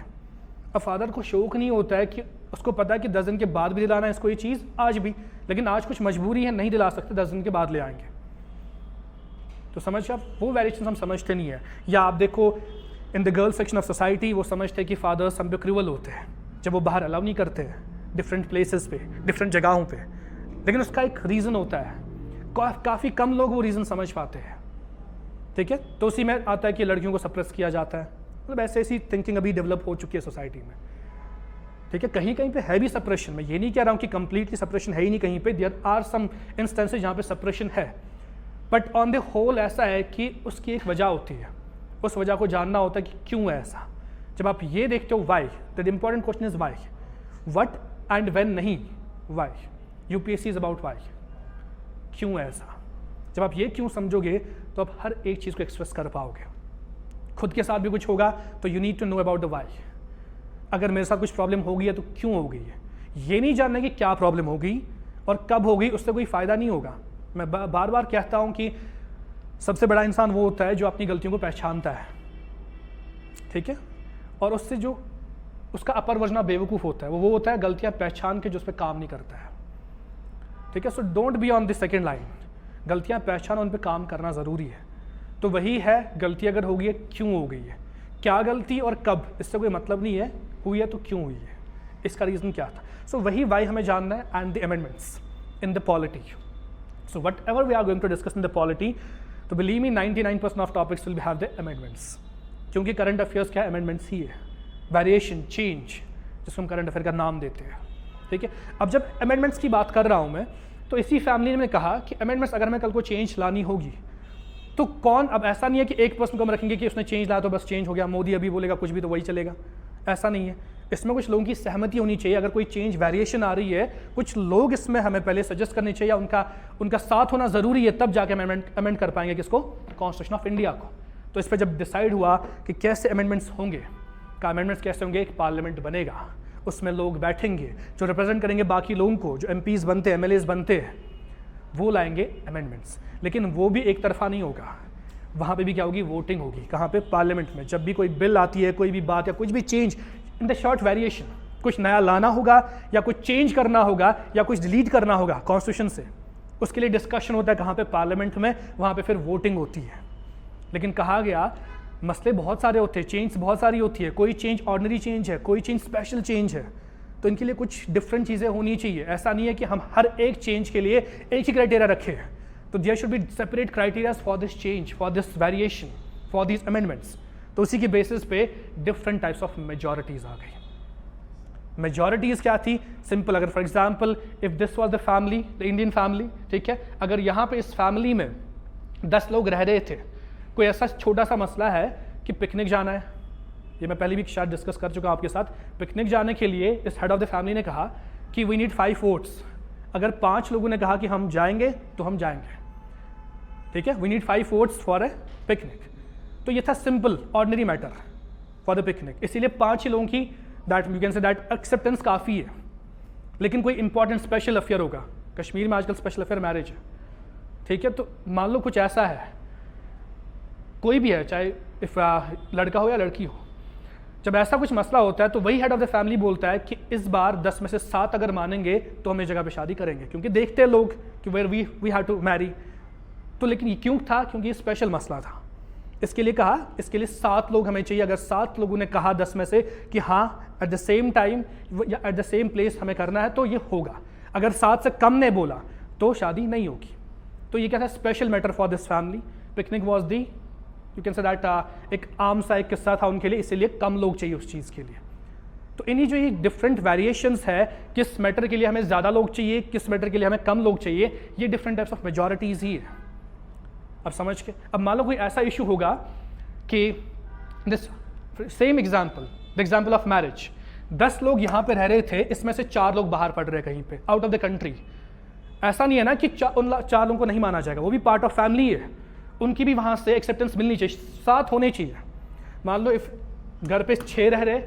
अब फादर को शौक नहीं होता है, कि उसको पता है कि 10 दिन के बाद भी दिलाना है इसको ये चीज़ आज भी, लेकिन आज कुछ मजबूरी है, नहीं दिला सकते, 10 दिन के बाद ले आएंगे। तो समझ आप, वो वेरिएशन हम समझते नहीं है। या आप देखो in the girl section of society, वो समझते हैं कि फादर्स हम पे क्रूअल होते हैं जब वो बाहर अलाउ नहीं करते हैं डिफरेंट प्लेसेस पे, डिफरेंट जगहों पे, लेकिन उसका एक रीज़न होता है। काफ़ी कम लोग वो रीज़न समझ पाते हैं, ठीक है। तो उसी में आता है कि लड़कियों को सप्रेस किया जाता है, मतलब ऐसे ऐसी थिंकिंग अभी डेवलप हो चुकी है सोसाइटी में, ठीक है। कहीं कहीं पे है भी सप्रेशन, मैं ये नहीं कह रहा हूँ कि कंप्लीटली सप्रेशन है ही नहीं, कहीं पे देयर आर सम इंस्टेंसेस जहाँ पे सप्रेशन है, बट ऑन द होल ऐसा है कि उसकी एक वजह होती है, उस वजह को जानना होता है कि क्यों है ऐसा। जब आप ये देखते हो why, the important question is why, what and when नहीं, why. UPSC is about why, क्यों है ऐसा। जब आप ये क्यों समझोगे तो आप हर एक चीज़ को एक्सप्रेस कर पाओगे। खुद के साथ भी कुछ होगा तो you need to know about the why. अगर मेरे साथ कुछ प्रॉब्लम हो गई है तो क्यों हो गई है, ये नहीं जानना कि क्या प्रॉब्लम होगी और कब होगी, उससे कोई फ़ायदा नहीं होगा। मैं बार बार कहता हूँ कि सबसे बड़ा इंसान वो होता है जो अपनी गलतियों को पहचानता है, ठीक है, और उससे जो उसका अपर वर्जना बेवकूफ़ होता है वो होता है गलतियाँ पहचान के जो उस पर काम नहीं करता है, ठीक है। So don't be on the second line, गलतियाँ पहचान, उन पर काम करना ज़रूरी है। तो वही है, गलती अगर हो गई है क्यों हो गई है, क्या गलती और कब, इससे कोई मतलब नहीं है, हुई है तो क्यों हुई है, इसका रीज़न क्या था। सो वही वाई हमें जानना है, and the amendments in the polity. So whatever we are going to discuss in the polity, तो believe me 99% of topics will have the amendments, क्योंकि करंट अफेयर्स क्या अमेंडमेंट्स ही है, वेरिएशन, चेंज, जिसको हम करंट अफेयर का नाम देते हैं, ठीक है। अब जब अमेंडमेंट्स की बात कर रहा हूँ मैं, तो इसी फैमिली ने कहा कि अमेंडमेंट्स अगर हमें कल को चेंज लानी होगी तो कौन, अब ऐसा नहीं है कि एक पर्सन को हम रखेंगे कि उसने चेंज लाया तो बस चेंज हो गया, मोदी अभी बोलेगा कुछ भी तो वही चलेगा, ऐसा नहीं है। इसमें कुछ लोगों की सहमति होनी चाहिए। अगर कोई चेंज वेरिएशन आ रही है, कुछ लोग इसमें हमें पहले सजेस्ट करने चाहिए, उनका साथ होना ज़रूरी है, तब जाके अमेंड कर पाएंगे किसको, कॉन्स्टिट्यूशन ऑफ इंडिया को। तो इस पर जब डिसाइड हुआ कि कैसे अमेंडमेंट्स होंगे, का अमेंडमेंट्स कैसे होंगे, एक पार्लियामेंट बनेगा, उसमें लोग बैठेंगे जो रिप्रेजेंट करेंगे बाकी लोगों को, जो MPs बनते हैं, MLAs बनते हैं, वो लाएंगे अमेंडमेंट्स। लेकिन वो भी एक तरफा नहीं होगा, वहाँ पे भी क्या होगी, वोटिंग होगी। कहाँ पे, पार्लियामेंट में। जब भी कोई बिल आती है, कोई भी बात या कुछ भी change in the short variation, कुछ नया लाना होगा या कुछ चेंज करना होगा या कुछ डिलीट करना होगा कॉन्स्टिट्यूशन से, उसके लिए डिस्कशन होता है कहाँ पे, पार्लियामेंट में, वहाँ पे फिर वोटिंग होती है। लेकिन कहा गया मसले बहुत सारे होते हैं, चेंज बहुत सारी होती है, कोई चेंज ऑर्डिनरी चेंज है, कोई चेंज स्पेशल चेंज है, तो इनके लिए कुछ डिफरेंट चीज़ें होनी चाहिए। ऐसा नहीं है कि हम हर एक चेंज के लिए एक ही क्राइटेरिया रखें, तो there should be separate criterias for this change, for this variation, for this amendments. तो उसी के बेसिस पे डिफरेंट टाइप्स ऑफ मेजॉरिटीज़ आ गई। मेजॉरिटीज़ क्या थी, सिंपल, अगर for example if this was the family, the Indian family, ठीक है, अगर यहाँ पे इस फैमिली में 10 लोग रह रहे थे, कोई ऐसा छोटा सा मसला है कि पिकनिक जाना है, ये मैं पहले भी शायद डिस्कस कर चुका हूँ आपके साथ, पिकनिक जाने के लिए इस हेड ऑफ द फैमिली ने कहा कि वी नीड 5 वोट्स। अगर 5 लोगों ने कहा कि हम जाएंगे तो हम जाएंगे, ठीक है, we need 5 votes for a picnic. तो ये था simple ordinary matter for the picnic, इसीलिए 5 ही लोगों की दैट यू कैन से दैट एक्सेप्टेंस काफ़ी है। लेकिन कोई इंपॉर्टेंट स्पेशल अफेयर होगा, कश्मीर में आजकल स्पेशल अफेयर मैरिज है, ठीक है, तो मान लो कुछ ऐसा है, कोई भी है, चाहे इफ लड़का हो या लड़की हो, जब ऐसा कुछ मसला होता है तो वही हेड ऑफ द फैमिली बोलता है कि इस बार 10 में से 7 अगर मानेंगे तो हम इस जगह पे शादी करेंगे, क्योंकि देखते हैं लोग कि where we have to marry. तो लेकिन ये क्यों था, क्योंकि ये स्पेशल मसला था। इसके लिए कहा, इसके लिए 7 लोग हमें चाहिए। अगर 7 लोगों ने कहा 10 में से कि हाँ एट द सेम टाइम या एट द सेम प्लेस हमें करना है, तो ये होगा। अगर 7 से कम ने बोला तो शादी नहीं होगी। तो ये क्या था, special matter for this family. Picnic was the you can say that एक आम सा एक किस्सा था उनके लिए, इसीलिए कम लोग चाहिए उस चीज़ के लिए। तो इन्हीं जो ये डिफरेंट वेरिएशंस है, किस मैटर के लिए हमें ज़्यादा लोग चाहिए, किस मैटर के लिए हमें कम लोग चाहिए, ये डिफरेंट टाइप्स ऑफ मेजॉरिटीज़ ही है। अब समझ के, अब मान लो कोई ऐसा इशू होगा कि this same example, the example of marriage, 10 लोग यहाँ पे रह रहे थे, इसमें से 4 लोग बाहर पढ़ रहे हैं कहीं पे आउट ऑफ द कंट्री। ऐसा नहीं है ना कि उन 4 लोगों को नहीं माना जाएगा, वो भी पार्ट ऑफ फैमिली है, उनकी भी वहाँ से एक्सेप्टेंस मिलनी चाहिए, साथ होने चाहिए। मान लो इफ घर पे 6 रह रहे,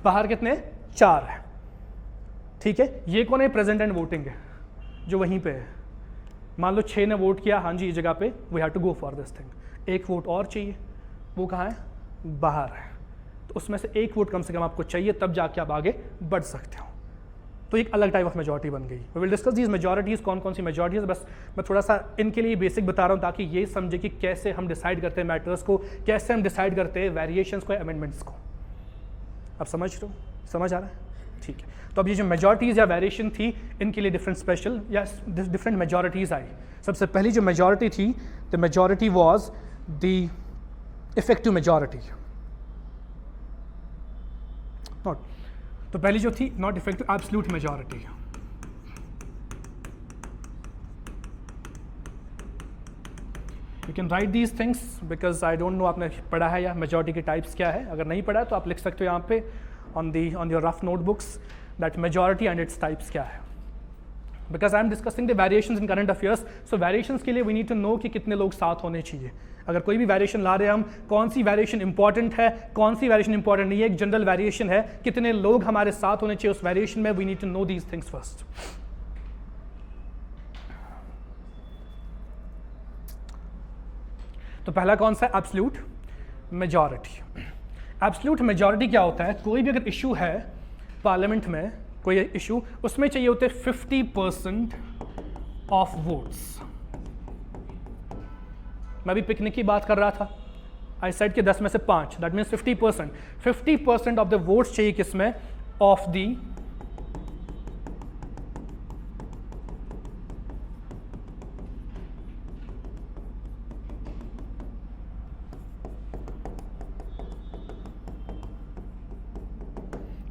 बाहर कितने, 4 है, ठीक है, ये कौन है, प्रेजेंट एंड वोटिंग है जो वहीं पे है। मान लो 6 ने वोट किया, हाँ जी इस जगह पे we have to go for this thing, 1 vote और चाहिए, वो कहाँ है, बाहर है, तो उसमें से 1 वोट कम से कम आपको चाहिए, तब जाके आप आगे बढ़ सकते हो। तो एक अलग टाइप ऑफ मेजॉरिटी बन गई। वी विल डिस्कस दीज मेजॉरिटीज़, कौन कौन सी मेजॉरिटीज़, बस मैं थोड़ा सा इनके लिए बेसिक बता रहा हूँ ताकि ये समझे कि कैसे हम डिसाइड करते हैं मैटर्स को, कैसे हम डिसाइड करते हैं वेरिएशंस को, अमेंडमेंट्स को। आप समझ रहे हो, समझ आ रहा है, ठीक है। तो अब ये जो मेजॉरिटीज़ या वेरिएशन थी, इनके लिए डिफरेंट स्पेशल या डिफरेंट मेजॉरिटीज़ आई। सबसे पहली जो मेजॉरिटी थी, the majority was the effective majority, not, तो पहली जो थी not effective, absolute majority. You can write these things because I don't know आपने पढ़ा है या मेजॉरिटी के टाइप्स क्या है। अगर नहीं पढ़ा है तो आप लिख सकते हो यहाँ पे on your rough notebooks that majority and its types क्या है। Because I am discussing the variations in current affairs, so variations के लिए वी नीड टू नो कि कितने लोग साथ होने चाहिए। अगर कोई भी वेरिएशन ला रहे हैं हम, कौन सी वेरिएशन इंपॉर्टेंट है, कौन सी वेरिएशन इंपॉर्टेंट नहीं है, एक जनरल वेरिएशन है, कितने लोग हमारे साथ होने चाहिए उस वेरिएशन में, we need to know these things first. तो पहला कौन सा है? Absolute majority. एब्सोल्यूट मेजॉरिटी क्या होता है? कोई भी अगर इशू है पार्लियामेंट में, कोई इशू, उसमें चाहिए होते 50% ऑफ वोट्स। मैं भी पिकनिक की बात कर रहा था, आई सेड कि 10 में से 5, that means 50%। 50% of the votes चाहिए किसमें? Of the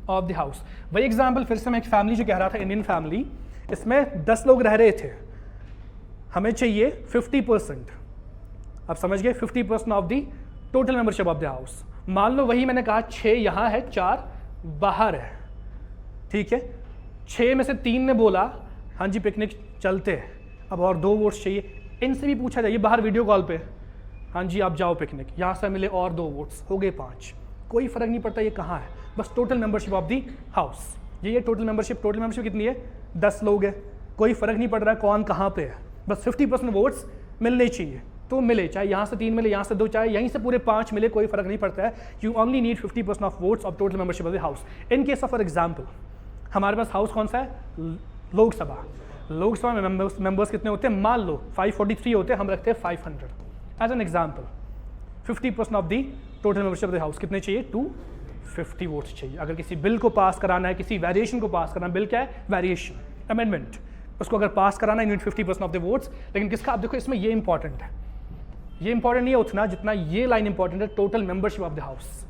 of the house. वही एग्जाम्पल फिर से मैं एक फैमिली जो कह रहा था, इंडियन फैमिली, इसमें 10 लोग रह रहे थे, हमें चाहिए 50%। आप समझ गए? 50% of the total membership of the house. मान लो वही मैंने कहा 6 यहाँ है, 4 बाहर है, ठीक है। 6 में से 3 ने बोला हाँ जी पिकनिक चलते हैं, अब और 2 वोट्स चाहिए। इनसे भी पूछा जाइए बाहर वीडियो कॉल पे, हाँ जी आप जाओ पिकनिक, यहाँ से मिले और 2 वोट्स, हो गए 5। कोई फर्क नहीं पड़ता ये कहाँ है, बस total membership of the house. ये टोटल मेंबरशिप कितनी है? 10 लोग है, कोई फर्क नहीं पड़ रहा है कौन कहाँ पे है, बस 50% वोट्स मिलने चाहिए, तो मिले, चाहे यहाँ से 3 मिले, यहाँ से 2, चाहे यहीं से पूरे 5 मिले, कोई फर्क नहीं पड़ता है। You only need 50% of votes of total membership of the house. In case of for example, हमारे पास हाउस कौन सा है? लोकसभा। लोकसभा में मेंबर्स कितने होते हैं? मान लो 543 होते हैं, हम रखते हैं 500 as an example. 50% of the total membership of the house कितने चाहिए? 250 वोट्स चाहिए। अगर किसी बिल को पास कराना है, किसी वेरिएशन को पास कराना, बिल क्या है? वेरिएशन, अमेंडमेंट, उसको अगर पास कराना है, यूनिट 50% ऑफ द वोट्स। लेकिन किसका? आप देखो इसमें ये इंपॉर्टेंट है, ये इंपॉर्टेंट नहीं है उतना जितना ये लाइन इंपॉर्टेंट है, total membership of the house.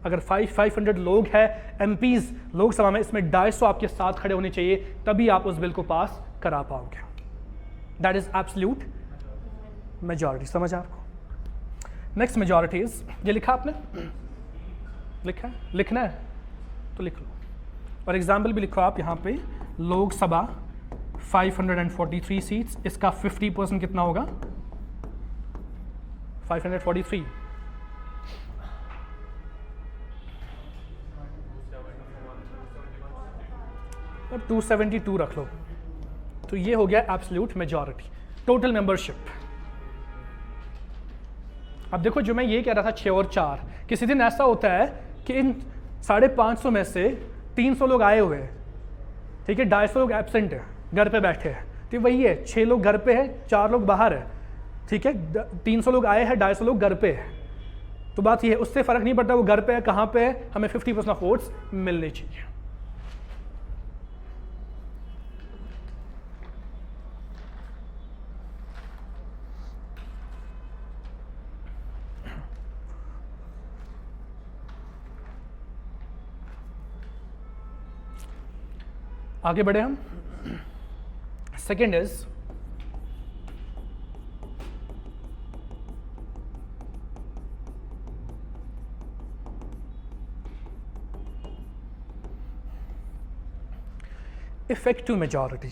अगर 500 लोग हैं एमपीज लोकसभा में, इसमें 250 आपके साथ खड़े होने चाहिए, तभी आप उस बिल को पास करा पाओगे। That is absolute majority. समझ आपको? नेक्स्ट मेजॉरिटीज, ये लिखा आपने? लिखा है? लिखना है तो लिख लो, और एग्जाम्पल भी लिखो आप यहाँ पे। लोकसभा 543 सीट्स, इसका 50% कितना होगा? 543। अब 272 रख लो, तो ये हो गया एब्सोल्यूट मेजॉरिटी, टोटल मेंबरशिप। अब देखो जो मैं ये कह रहा था 6 और 4, किसी दिन ऐसा होता है कि इन 550 में से 300 लोग आए हुए हैं, ठीक है, 250 लोग एब्सेंट है, घर पे बैठे हैं, तो वही है 6 लोग घर पे है, 4 लोग बाहर है, ठीक है, 300 लोग आए हैं, 250 लोग घर पे है। तो बात ये है, उससे फर्क नहीं पड़ता वो घर पे है कहाँ पे है, हमें 50% ऑफ वोट्स मिलने चाहिए। आगे बढ़े हम। Second is effective majority.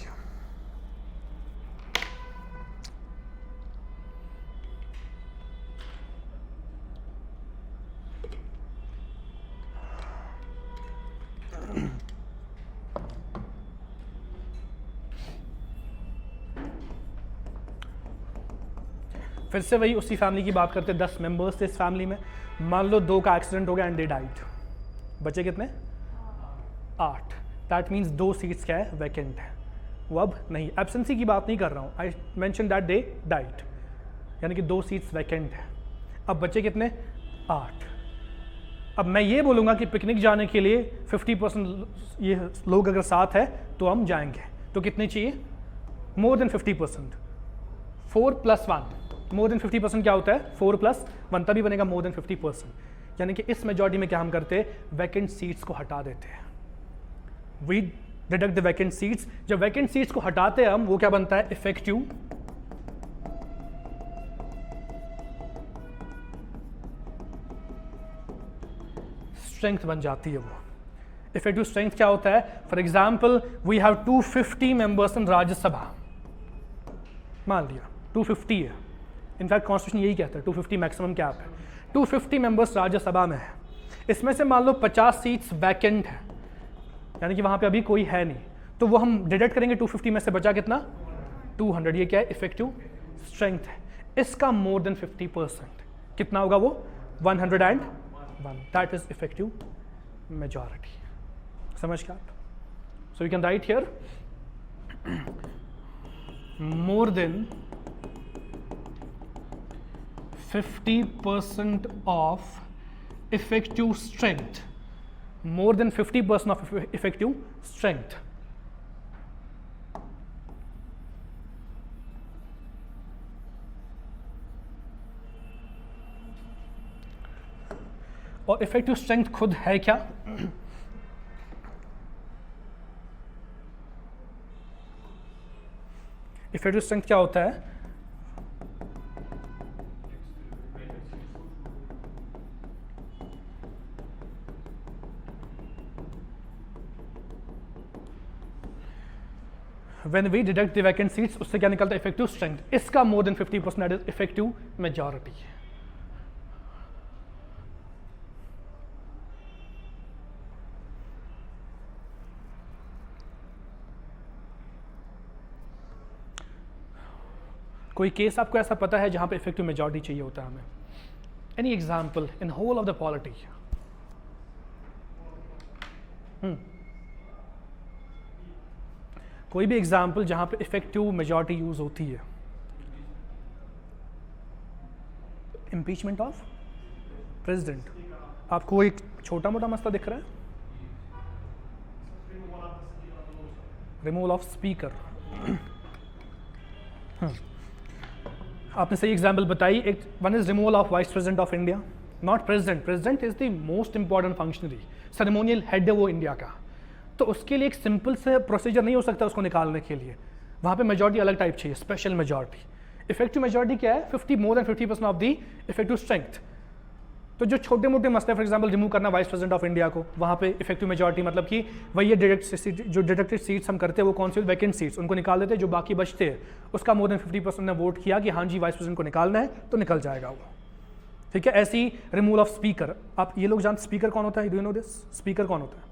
फिर से वही उसी फैमिली की बात करते हैं, 10 मेंबर्स थे इस फैमिली में, मान लो 2 का एक्सीडेंट हो गया एंड दे डाइड, बचे कितने? 8। दैट मीन्स 2 सीट्स क्या है? वैकेंट है। वो अब नहीं, एब्सेंसी की बात नहीं कर रहा हूँ, I mention that they died, यानी कि 2 सीट्स वैकेंट है। अब बचे कितने? 8। अब मैं ये बोलूँगा कि पिकनिक जाने के लिए 50% ये लोग अगर साथ है तो हम जाएंगे, तो कितने चाहिए? मोर देन 50%, 4 + 1। मोर देन 50% क्या होता है? 4 + 1, तभी बनेगा मोर देन 50%। यानी कि इस मेजॉरिटी में क्या हम करते हैं? वैकेंट सीट्स को हटा देते हैं। We deduct the vacant seats. जब वैकेंट सीट्स को हटाते हैं हम, वो क्या बनता है? इफेक्टिव स्ट्रेंथ बन जाती है वो। इफेक्टिव स्ट्रेंथ क्या होता है? For example we have 250 members in Rajya Sabha, मान लिया 250 है, इनफैक्ट कॉन्स्टिट्यूशन यही कहता है 250 मैक्सिमम कैप है। 250 मेंबर्स राज्यसभा में है, इसमें से मान लो 50 सीट्स वैकेंट है, यानी कि वहाँ पे अभी कोई है नहीं, तो वो हम डिडक्ट करेंगे 250 में से बचा कितना? 200। ये क्या है? इफेक्टिव स्ट्रेंथ है। इसका मोर देन 50% कितना होगा वो? 101। That is effective majority. समझ गया आप? So you can write here more than 50% of effective strength, more than 50% of effective strength. और इफेक्टिव स्ट्रेंथ खुद है क्या? इफेक्टिव स्ट्रेंथ क्या होता है? When we deduct the vacant seats, उससे क्या निकलता है? Effective strength. इसका more than 50% that is effective majority. कोई केस आपको ऐसा पता है जहां पे इफेक्टिव मेजॉरिटी चाहिए होता है हमें? Any example in whole of the polity? कोई भी एग्जाम्पल जहां पे इफेक्टिव मेजॉरिटी यूज होती है? Impeachment of president. आपको एक छोटा मोटा मसला दिख रहा है? Removal of speaker. आपने सही एग्जाम्पल बताई। एक one is removal of vice president of India, not president. President is the most important functionary, ceremonial head है वो इंडिया का, तो उसके लिए एक सिंपल से प्रोसीजर नहीं हो सकता उसको निकालने के लिए, वहाँ पे मेजॉरिटी अलग टाइप चाहिए, स्पेशल मेजॉरिटी। इफेक्टिव मेजॉरिटी क्या है? 50 मोर than 50% of the effective strength. तो जो छोटे मोटे मसले, फॉर एग्जांपल रिमूव करना वाइस प्रेसिडेंट ऑफ इंडिया को, वहाँ पे इफेक्टिव मेजॉरिटी मतलब कि वही ये जो डिडक्टेड सीट्स हम करते हैं वो कौन सी? वैकेंट सीट्स, उनको निकाल देते हैं, जो बाकी बचते हैं उसका मोर देन 50% ने वोट किया कि हाँ जी वाइस प्रेसिडेंट को निकालना है, तो निकल जाएगा वो। ठीक है। ऐसी रिमूवल ऑफ स्पीकर। आप ये लोग जानते स्पीकर कौन होता है? Do you know this? Speaker कौन होता है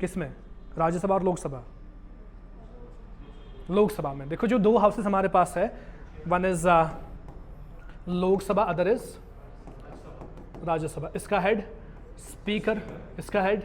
किसमें? राज्यसभा और लोकसभा। लोकसभा में देखो जो दो हाउसेस हमारे पास है, one is Lok Sabha, other is Rajya Sabha. इसका हेड स्पीकर, इसका हेड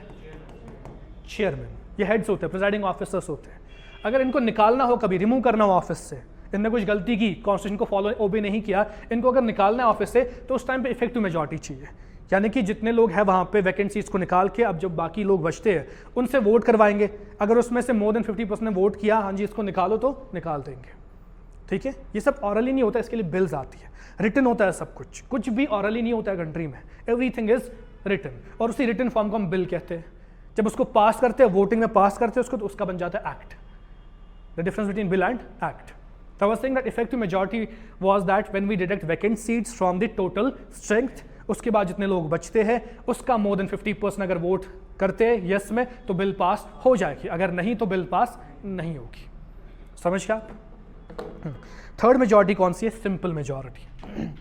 चेयरमैन। ये हेड्स होते हैं, प्रिजाइडिंग ऑफिसर्स होते हैं। अगर इनको निकालना हो, कभी रिमूव करना हो ऑफिस से, इनने कुछ गलती की, कॉन्स्टिट्यूशन को फॉलो ओबे नहीं किया, इनको अगर निकालना है ऑफिस से, तो उस टाइम पे इफेक्टिव मेजॉरिटी चाहिए। यानी कि जितने लोग हैं वहाँ पे वैकेंट सीट्स को निकाल के अब जब बाकी लोग बचते हैं उनसे वोट करवाएंगे। अगर उसमें से मोर देन 50% ने वोट किया हाँ जी इसको निकालो, तो निकाल देंगे। ठीक है। ये सब ऑरली नहीं होता, इसके लिए बिल्स आती है, रिटन होता है सब कुछ। कुछ भी ऑरली नहीं होता है कंट्री में, एवरीथिंग इज रिटन, और उसी रिटन फॉर्म को हम बिल कहते हैं। जब उसको पास करते हैं, वोटिंग में पास करते हैं उसको, तो उसका बन जाता है act. The difference between bill and act. So I was saying that effective majority was that when we deduct vacant seats from the total strength, उसके बाद जितने लोग बचते हैं उसका मोर देन 50% अगर वोट करते हैं यस में, तो बिल पास हो जाएगी, अगर नहीं तो बिल पास नहीं होगी। समझ गया आप? थर्ड मेजॉरिटी कौन सी है? Simple majority.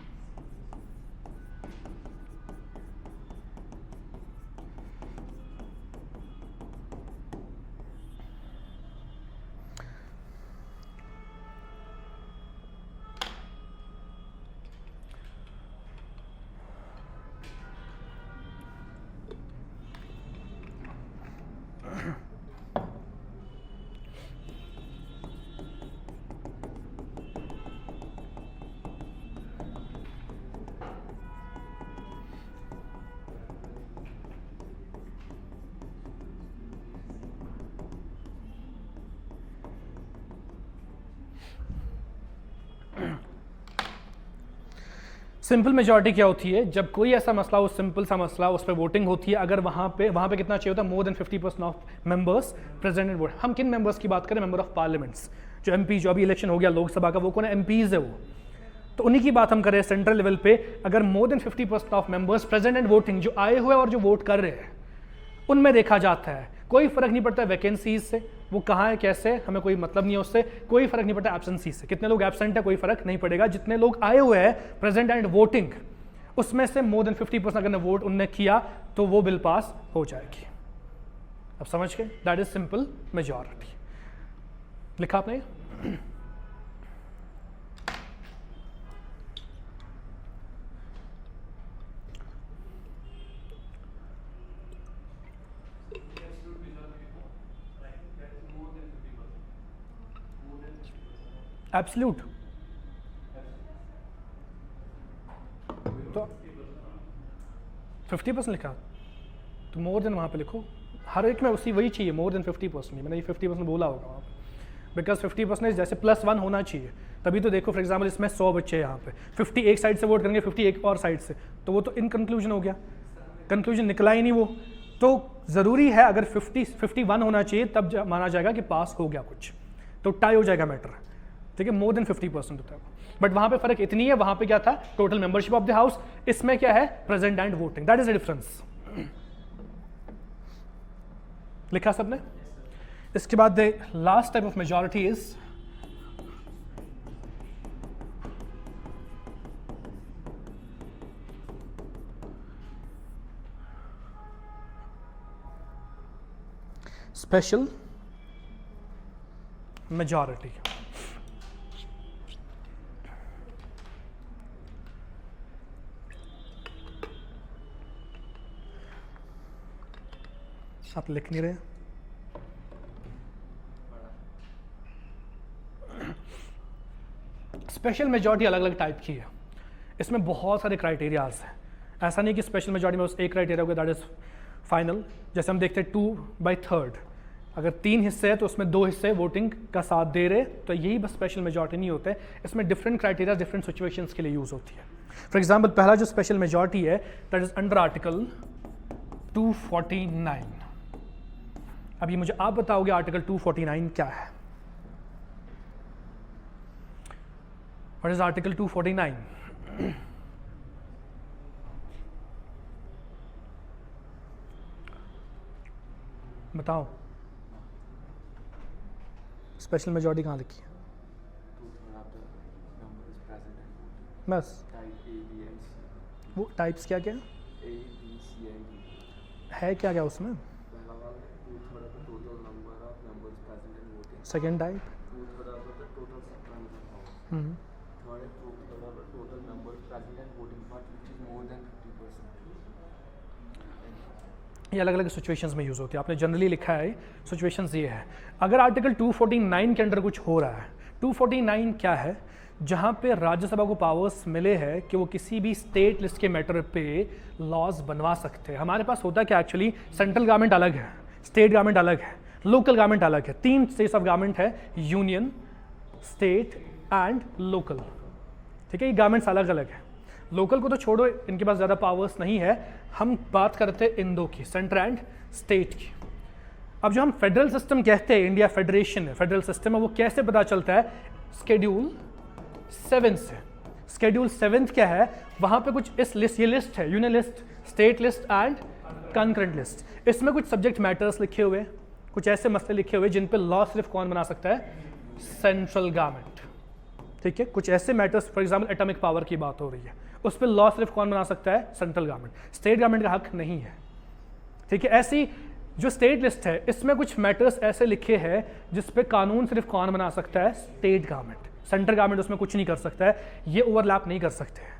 सिंपल मेजॉरिटी क्या होती है? जब कोई ऐसा मसला हो, सिंपल सा मसला, उस पर वोटिंग होती है, अगर वहाँ पे कितना चाहिए होता है? मोर than 50% of members present in vote. हम किन मेंबर्स की बात करें? मेंबर ऑफ पार्लियामेंट्स, जो एमपी, जो अभी इलेक्शन हो गया लोकसभा का, वो कौन है? एमपीज है वो, तो उन्हीं की बात हम करें सेंट्रल लेवल पे। अगर मोर than 50% of members present and voting, जो आए हुए और जो वोट कर रहे हैं, उनमें देखा जाता है। कोई फर्क नहीं पड़ता वैकेंसीज से, वो कहाँ है कैसे है, हमें कोई मतलब नहीं है उससे। कोई फर्क नहीं पड़ता एब्सेंसी से, कितने लोग एब्सेंट है कोई फर्क नहीं पड़ेगा। जितने लोग आए हुए हैं प्रेजेंट एंड वोटिंग, उसमें से मोर देन 50% अगर वोट उनने किया तो वो बिल पास हो जाएगी। अब समझ गए, दैट इज सिंपल मेजॉरिटी। लिखा आपने? एब्सोल्यूट तो 50% लिखा, तो मोर देन वहाँ पे लिखो। हर एक में उसी वही चाहिए, मोर देन 50%। मैंने ये 50% बोला होगा वहाँ पे, बिकॉज 50% जैसे +1 होना चाहिए। तभी तो देखो फॉर एग्जाम्पल इसमें 100 बच्चे यहाँ पे, 50 एक साइड से वोट करेंगे, 50 एक और साइड से, तो वो तो इनकंक्लूजन हो गया, कंक्लूजन निकला ही नहीं वो। तो ज़रूरी है अगर 51 होना चाहिए तब माना जाएगा कि पास हो गया कुछ, तो टाई हो जाएगा मैटर। ठीक है, मोर देन 50% होता है। बट वहाँ पे फर्क इतनी है, वहाँ पे क्या था, total membership of the house, इसमें क्या है, present and voting, that is the difference. लिखा सबने? इसके बाद the last type of majority is special majority. आप लिख नहीं रहे? स्पेशल मेजॉरिटी अलग अलग टाइप की है, इसमें बहुत सारे क्राइटेरियाज हैं। ऐसा नहीं कि स्पेशल मेजॉरिटी में बस एक क्राइटेरिया होगा दैट इज फाइनल। जैसे हम देखते हैं 2/3, अगर 3 हिस्से हैं तो उसमें 2 हिस्से वोटिंग का साथ दे रहे, तो यही बस स्पेशल मेजॉरिटी नहीं होते। इसमें डिफरेंट क्राइटेरिया डिफरेंट सिचुएशंस के लिए यूज होती है। फॉर एग्जाम्पल पहला जो स्पेशल मेजॉरिटी है दैट इज अंडर आर्टिकल 249। अभी मुझे आप बताओगे आर्टिकल 249 क्या है? What is article 249? बताओ, स्पेशल मेजॉरिटी कहाँ लिखी है? बस वो टाइप्स क्या क्या है, क्या क्या उसमें? सेकेंड टाइप ये अलग अलग सिचुएशंस में यूज़ होती है। आपने जनरली लिखा है सिचुएशंस ये है। अगर आर्टिकल 249 के अंडर कुछ हो रहा है, 249 क्या है, जहाँ पे राज्यसभा को पावर्स मिले हैं कि वो किसी भी स्टेट लिस्ट के मैटर पे लॉज बनवा सकते हैं। हमारे पास होता क्या एक्चुअली, सेंट्रल गवर्नमेंट अलग है, स्टेट गवर्नमेंट अलग है, लोकल गवर्नमेंट अलग है। 3 स्टेट्स ऑफ गवर्नमेंट है, यूनियन, स्टेट एंड लोकल। ठीक है, ये गवर्नमेंट्स अलग अलग है। लोकल को तो छोड़ो, इनके पास ज़्यादा पावर्स नहीं है। हम बात करते हैं इन दो की, सेंटर एंड स्टेट की। अब जो हम फेडरल सिस्टम कहते हैं, इंडिया फेडरेशन है, फेडरल सिस्टम है, वो कैसे पता चलता है? शेड्यूल 7 से। शेड्यूल 7 क्या है, वहाँ पे कुछ इस लिस्ट, ये लिस्ट है, union list, state list and concurrent list. इसमें कुछ सब्जेक्ट मैटर्स लिखे हुए, कुछ ऐसे मसले लिखे हुए जिन पे लॉ सिर्फ कौन बना सकता है? Central government. ठीक है, कुछ ऐसे matters, for example atomic power की बात हो रही है, उस पर लॉ सिर्फ कौन बना सकता है? Central government. स्टेट गवर्नमेंट का हक नहीं है। ठीक है, ऐसी जो स्टेट लिस्ट है, इसमें कुछ मैटर्स ऐसे लिखे हैं जिस पे कानून सिर्फ कौन बना सकता है? State government. सेंट्रल गवर्नमेंट उसमें कुछ नहीं कर सकता है, ये ओवरलैप नहीं कर सकते हैं।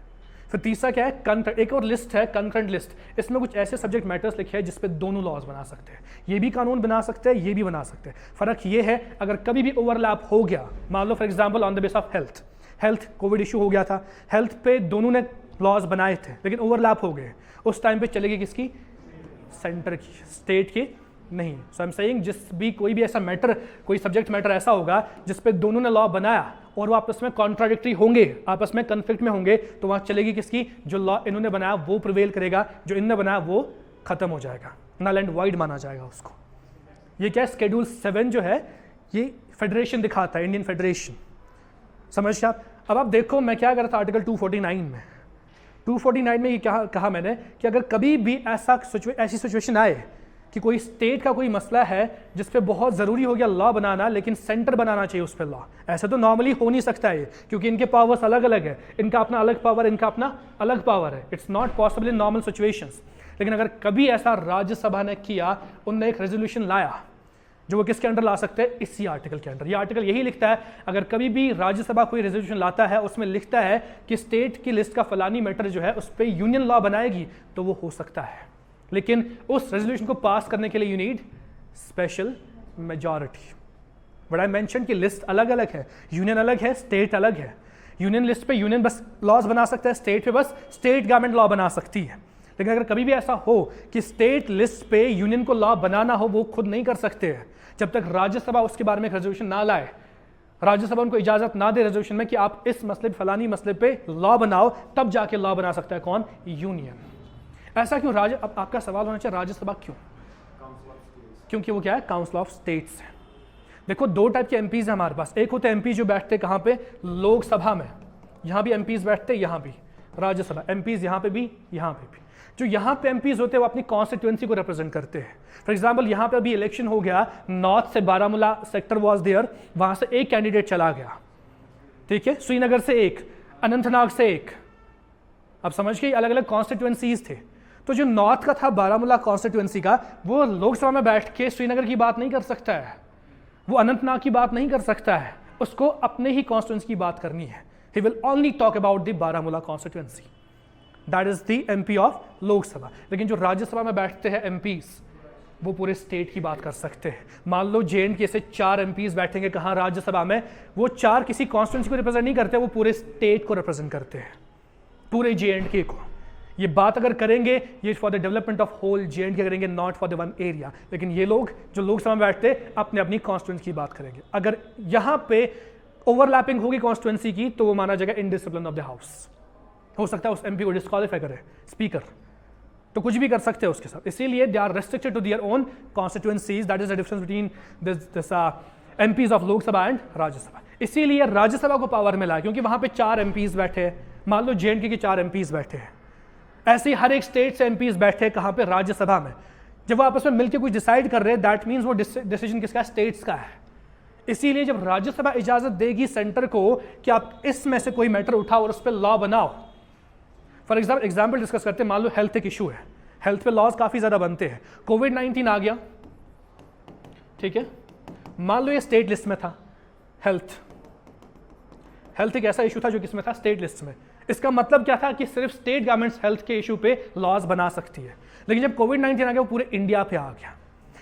फिर तीसरा क्या है? एक और लिस्ट है कंकरेंट लिस्ट। इसमें कुछ ऐसे सब्जेक्ट मैटर्स लिखे हैं जिस पे दोनों लॉज बना सकते हैं, ये भी कानून बना सकते हैं, ये भी बना सकते हैं। फर्क ये है, अगर कभी भी ओवरलैप हो गया, मान लो for example on the base of health Covid issue हो गया था, हेल्थ पे दोनों ने लॉज बनाए थे लेकिन ओवरलैप हो गए, उस टाइम पे चलेगी किसकी? सेंटर की, स्टेट की नहीं। सो आई एम सेइंग जिस भी कोई भी ऐसा मैटर, कोई सब्जेक्ट मैटर ऐसा होगा जिस पे दोनों ने लॉ बनाया और वो आपस में कॉन्ट्राडिक्टरी होंगे, आपस में कन्फ्लिक्ट में होंगे, तो वहाँ चलेगी किसकी? जो लॉ इन्होंने बनाया वो प्रिवेल करेगा, जो इनने बनाया वो खत्म हो जाएगा, नल एंड वाइड माना जाएगा उसको। ये क्या है? शेड्यूल 7 जो है ये फेडरेशन दिखाता है, इंडियन फेडरेशन। समझ आप? अब आप देखो मैं क्या कर रहा था आर्टिकल 249 में। 249 में ये क्या कहा मैंने कि अगर कभी भी ऐसी सिचुएशन आए कि कोई स्टेट का कोई मसला है जिस पे बहुत ज़रूरी हो गया लॉ बनाना, लेकिन सेंटर बनाना चाहिए उस पर लॉ, ऐसे तो नॉर्मली हो नहीं सकता है, क्योंकि इनके पावर्स अलग अलग है, इनका अपना अलग पावर, इनका अपना अलग पावर है, it's not possible in normal situations. लेकिन अगर कभी ऐसा राज्यसभा ने किया, उनने एक रेजोल्यूशन लाया जो वो किसके अंडर ला सकते हैं, इसी आर्टिकल के अंडर। ये आर्टिकल यही लिखता है, अगर कभी भी राज्यसभा कोई रेजोल्यूशन लाता है, उसमें लिखता है कि स्टेट की लिस्ट का फलानी मैटर जो है उस पर यूनियन लॉ बनाएगी, तो वो हो सकता है। लेकिन उस रेजोल्यूशन को पास करने के लिए you need special majority. But I mention कि लिस्ट अलग अलग है, यूनियन अलग है, स्टेट अलग है। यूनियन लिस्ट पे यूनियन बस लॉज बना सकता है, स्टेट पे बस स्टेट गवर्नमेंट लॉ बना सकती है। लेकिन अगर कभी भी ऐसा हो कि स्टेट लिस्ट पे यूनियन को लॉ बनाना हो, वो खुद नहीं कर सकते हैं जब तक राज्यसभा उसके बारे में एक रेजोल्यूशन ना लाए, राज्यसभा उनको इजाजत ना दे रेजोल्यूशन में कि आप इस मसले फलानी मसले पे लॉ बनाओ, तब जाके लॉ बना सकता है कौन, यूनियन। ऐसा क्यों? अब आपका सवाल होना चाहिए राज्यसभा क्यों? क्योंकि वो क्या है, काउंसिल ऑफ स्टेट्स है। देखो दो टाइप के एमपीज हैं हमारे पास, एक होते हैं एमपीज जो बैठते कहाँ पे, लोकसभा में, यहाँ भी एमपीज बैठते, यहाँ भी राज्यसभा एमपीज, यहाँ पे भी, यहाँ पे भी। जो यहाँ पे एमपीज होते हैं वो अपनी कॉन्स्टिट्यूएंसी को रिप्रेजेंट करते हैं। फॉर एग्जांपल यहाँ पे अभी इलेक्शन हो गया, नॉर्थ से बारामूला सेक्टर वाज देयर, वहां से एक कैंडिडेट चला गया, ठीक है, श्रीनगर से एक, अनंतनाग से एक, अब समझ गए, अलग अलग कॉन्स्टिट्यूएंसीज थे। तो जो नॉर्थ का था बारामूला कॉन्स्टिट्यूएंसी का, वो लोकसभा में बैठ के श्रीनगर की बात नहीं कर सकता है, वो अनंतनाग की बात नहीं कर सकता है, उसको अपने ही कॉन्स्टिट्यूएंसी की बात करनी है। He will only talk about the Baramulla constituency, that is the MP of Lok Sabha. लेकिन जो राज्यसभा में बैठते हैं एमपीज, वो पूरे स्टेट की बात कर सकते हैं। मान लो JNK से 4 एमपीज बैठेंगे कहाँ, राज्यसभा में, वो 4 किसी कॉन्स्टिट्यूएंसी को रिप्रेजेंट नहीं करते, वो पूरे स्टेट को रिप्रेजेंट करते हैं, पूरे JNK को। ये बात अगर करेंगे, ये for the development of whole JNK करेंगे, not for the one area. लेकिन ये लोग जो लोकसभा में बैठते हैं, अपने अपनी कॉन्स्टिट्यूएंसी की बात करेंगे। अगर यहाँ पे ओवरलैपिंग होगी कॉन्स्टिट्यूएंसी की, तो वो माना जाएगा इनडिसिप्लिन ऑफ द हाउस। हो सकता है उस एमपी को डिस्क्वालीफाई करे स्पीकर, तो कुछ भी कर सकते हैं उसके साथ। इसीलिए they are restricted to their own constituencies, that is the difference between this MPs of Lok Sabha and Rajya Sabha. इसीलिए राज्यसभा को पावर मिला, क्योंकि वहां पे 4 एमपीज बैठे हैं। मान लो JNK के 4 एमपीज बैठे हैं, ऐसे ही हर एक स्टेट से एमपीज बैठे हैं कहाँ पे, राज्यसभा में। जब वो आपस में मिलकर कुछ डिसाइड कर रहे हैं, दैट मीन्स वो डिसीजन किसका है, स्टेट्स का है। इसीलिए जब राज्यसभा इजाजत देगी सेंटर को कि आप इसमें से कोई मैटर उठाओ और उस पर लॉ बनाओ। फॉर एग्जाम्पल डिस्कस करते हैं, मान लो हेल्थ एक इशू है, हेल्थ पे लॉज काफ़ी ज़्यादा बनते हैं, कोविड-19 आ गया, ठीक है, मान लो ये स्टेट लिस्ट में था, हेल्थ एक ऐसा इशू था जो किसमें था, स्टेट लिस्ट में। इसका मतलब क्या था कि सिर्फ स्टेट गवर्नमेंट्स हेल्थ के इशू पे लॉज बना सकती है। लेकिन जब कोविड-19 आ गया, वो पूरे इंडिया पे आ गया।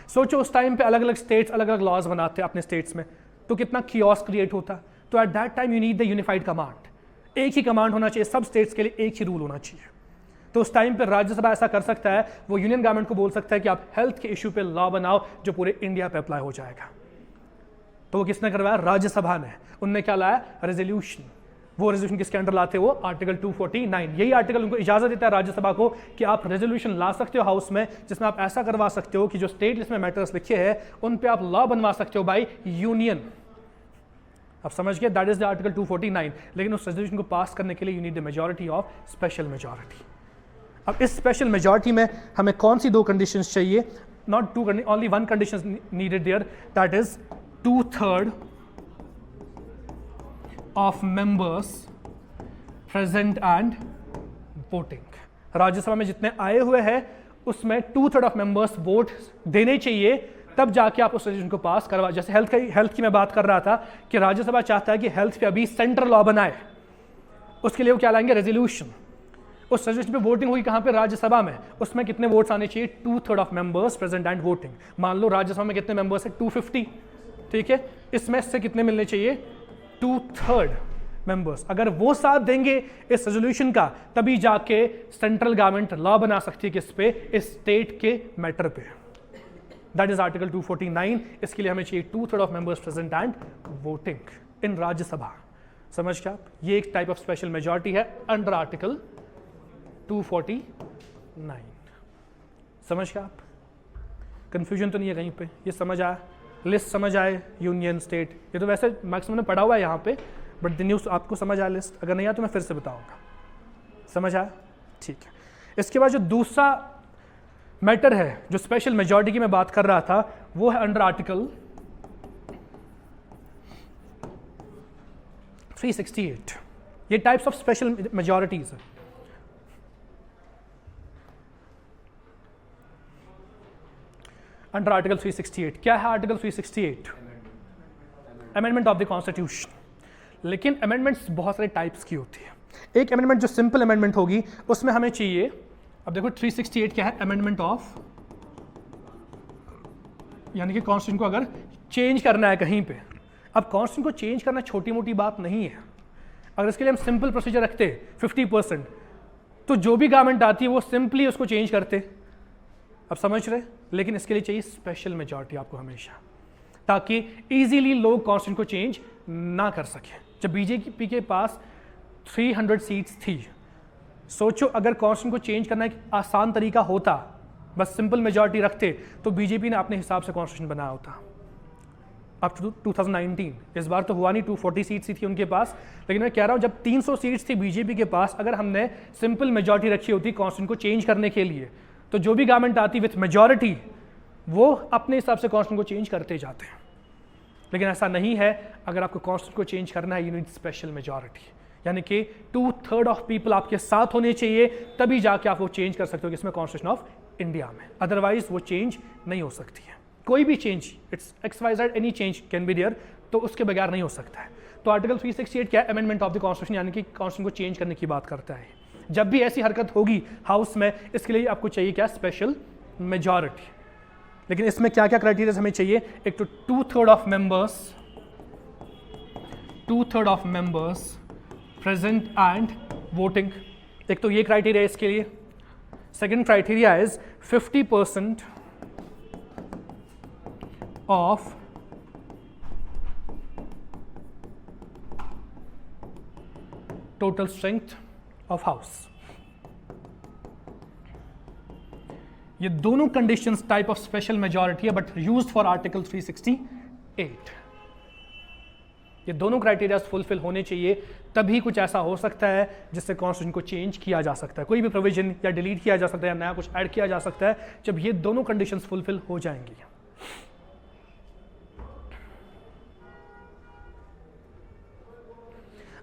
सोचो उस टाइम पे अलग अलग स्टेट्स अलग अलग लॉज बनाते अपने स्टेट्स में, तो कितना कियोस क्रिएट होता। तो at that time you need the unified command, एक ही कमांड होना चाहिए, सब स्टेट्स के लिए एक ही रूल होना चाहिए। तो उस टाइम पे राज्यसभा ऐसा कर सकता है, वो यूनियन गवर्नमेंट को बोल सकता है कि आप हेल्थ के इशू पे लॉ बनाओ जो पूरे इंडिया पे अप्लाई हो जाएगा। तो वो किसने करवाया, राज्यसभा ने। उनने क्या लाया, रेजोल्यूशन। वो रेजोल्यूशन किसके अंडर लाते हो, आर्टिकल 249। यही आर्टिकल उनको इजाजत देता है राज्यसभा को कि आप रेजोल्यूशन ला सकते हो हाउस में, जिसमें आप ऐसा करवा सकते हो कि जो स्टेट लिस्ट में मैटर्स लिखे हैं उन पे आप लॉ बनवा सकते हो बाय यूनियन। आप समझ गए, दैट इज द आर्टिकल 249। लेकिन उस रेजोल्यूशन को पास करने के लिए you need the majority of special majority. अब इस स्पेशल मेजॉरिटी में हमें कौन सी 2 कंडीशंस चाहिए, not 2, only 1 condition needed there, that is 2/3 of members present and voting. Rajya Sabha में जितने आए हुए हैं उसमें 2/3 ऑफ मेंबर्स वोट देने चाहिए, तब जाके आप उस रेजोल्यूशन को पास करवा। जैसे हेल्थ की मैं बात कर रहा था कि राज्यसभा चाहता है कि हेल्थ पे अभी सेंट्रल लॉ बनाए, उसके लिए वो क्या लाएंगे, रेजोल्यूशन। उस रेजोल्यूशन पे वोटिंग हुई कहाँ पे, राज्यसभा में। उसमें कितने वोट्स आने चाहिए, 2/3 of members present and voting. मान लो राज्यसभा में कितने मेंबर्स है, 250, ठीक है, इसमें से कितने मिलने चाहिए, 2/3 मेंबर्स। अगर वो साथ देंगे इस रेजोल्यूशन का, तभी जाके सेंट्रल गवर्नमेंट लॉ बना सकती है किस पे, इस स्टेट के मैटर पे। That is article 249। इसके लिए हमें चाहिए 2/3 of members present and voting in Rajya Sabha. समझ क्या आप, ये एक टाइप ऑफ स्पेशल मेजॉरिटी है अंडर आर्टिकल 249। समझ क्या आप, कंफ्यूजन तो नहीं है कहीं पे, ये समझ आया, लिस्ट समझ आए, यूनियन स्टेट, ये तो वैसे मैक्सिमम ने पढ़ा हुआ है यहाँ पे, बट द न्यूज़ आपको समझ आया लिस्ट। अगर नहीं आया तो मैं फिर से बताऊंगा। समझ आया, ठीक है। इसके बाद जो दूसरा मैटर है, जो स्पेशल मेजॉरिटी की मैं बात कर रहा था, वो है अंडर आर्टिकल 368। ये टाइप्स ऑफ स्पेशल मेजॉरिटीज है। अंडर आर्टिकल 368 क्या है? Article 368 amendment of the constitution. लेकिन अमेंडमेंट्स बहुत सारे टाइप्स की होती है। एक अमेंडमेंट जो सिंपल अमेंडमेंट होगी, उसमें हमें चाहिए, अब देखो 368 क्या है? अमेंडमेंट ऑफ, यानी कि कॉन्स्टिट्यूशन को अगर चेंज करना है कहीं पे। अब कॉन्स्टिट्यूशन को चेंज करना छोटी मोटी बात नहीं है। अगर इसके लिए हम सिंपल प्रोसीजर रखते 50%, तो जो भी गवर्नमेंट आती है वो सिंपली उसको चेंज करते। अब समझ रहे? लेकिन इसके लिए चाहिए स्पेशल मेजॉरिटी आपको हमेशा, ताकि इजीली लोग कॉन्स्टिट्यूशन को चेंज ना कर सके। जब बीजेपी के पास 300 सीट्स थी, सोचो अगर कॉन्स्टिट्यूशन को चेंज करना एक आसान तरीका होता, बस सिंपल मेजॉरिटी रखते, तो बीजेपी ने अपने हिसाब से कॉन्स्टिट्यूशन बनाया होता। अप टू 2019, इस बार तो हुआ नहीं, 240 सीट्स ही थी उनके पास। लेकिन मैं कह रहा हूँ जब 300 सीट्स थी बीजेपी के पास, अगर हमने सिंपल मेजॉरिटी रखी होती कॉन्स्टिट्यूशन को चेंज करने के लिए, तो जो भी गवर्नमेंट आती विथ मेजॉरिटी, वो अपने हिसाब से कॉन्स्टिट्यूशन को चेंज करते जाते हैं। लेकिन ऐसा नहीं है। अगर आपको कॉन्स्टिट्यूशन को चेंज करना है, यू नीड स्पेशल मेजॉरिटी, यानी कि 2/3 ऑफ पीपल आपके साथ होने चाहिए, तभी जाके आप वो चेंज कर सकते हो किसमें? कॉन्स्टिट्यूशन ऑफ इंडिया में। अदरवाइज वो चेंज नहीं हो सकती है। कोई भी change, it's XYZ, any change can be there, तो उसके बगैर नहीं हो सकता है। तो आर्टिकल 368 क्या है? अमेंडमेंट ऑफ द कॉन्स्टिट्यूशन, यानी कि कॉन्स्टिट्यूशन को चेंज करने की बात करता है। जब भी ऐसी हरकत होगी हाउस में, इसके लिए आपको चाहिए क्या? Special majority. लेकिन इसमें क्या क्या क्राइटेरिया हमें चाहिए? एक तो 2/3 of members present and voting, एक तो ये क्राइटेरिया इसके लिए। Second criteria is 50% of total strength of house. ये दोनों conditions type of special majority है, बट यूज्ड फॉर आर्टिकल 368। ये दोनों क्राइटेरिया फुलफिल होने चाहिए, तभी कुछ ऐसा हो सकता है जिससे कॉन्स्टिट्यूशन को चेंज किया जा सकता है। कोई भी प्रोविजन या डिलीट किया जा सकता है या नया कुछ ऐड किया जा सकता है, जब ये दोनों कंडीशंस फुलफिल हो जाएंगी।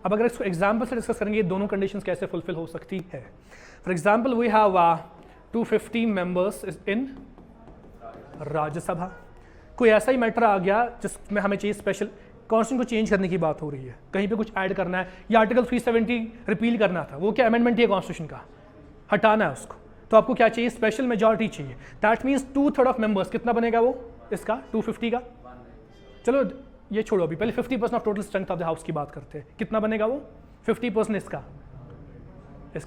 अब अगर इसको एग्जाम्पल से डिस्कस करेंगे, ये दोनों कंडीशंस कैसे फुलफिल हो सकती है। For example, we have 250 members in Rajya Sabha. कोई ऐसा ही मैटर आ गया जिसमें हमें चाहिए स्पेशल, कॉन्स्टिट्यूशन को चेंज करने की बात हो रही है, कहीं पे कुछ ऐड करना है, या आर्टिकल 370 रिपील करना था, वो क्या अमेंडमेंट है कॉन्स्टिट्यूशन का, हटाना है उसको, तो आपको क्या चाहिए? स्पेशल मेजॉरिटी चाहिए। दैट मीन्स 2/3 ऑफ मेंबर्स, कितना बनेगा वो इसका? 250 का। चलो ये छोड़ो, अभी पहले 50% of total strength of the house की बात करते हैं। कितना बनेगा वो? 50% इसका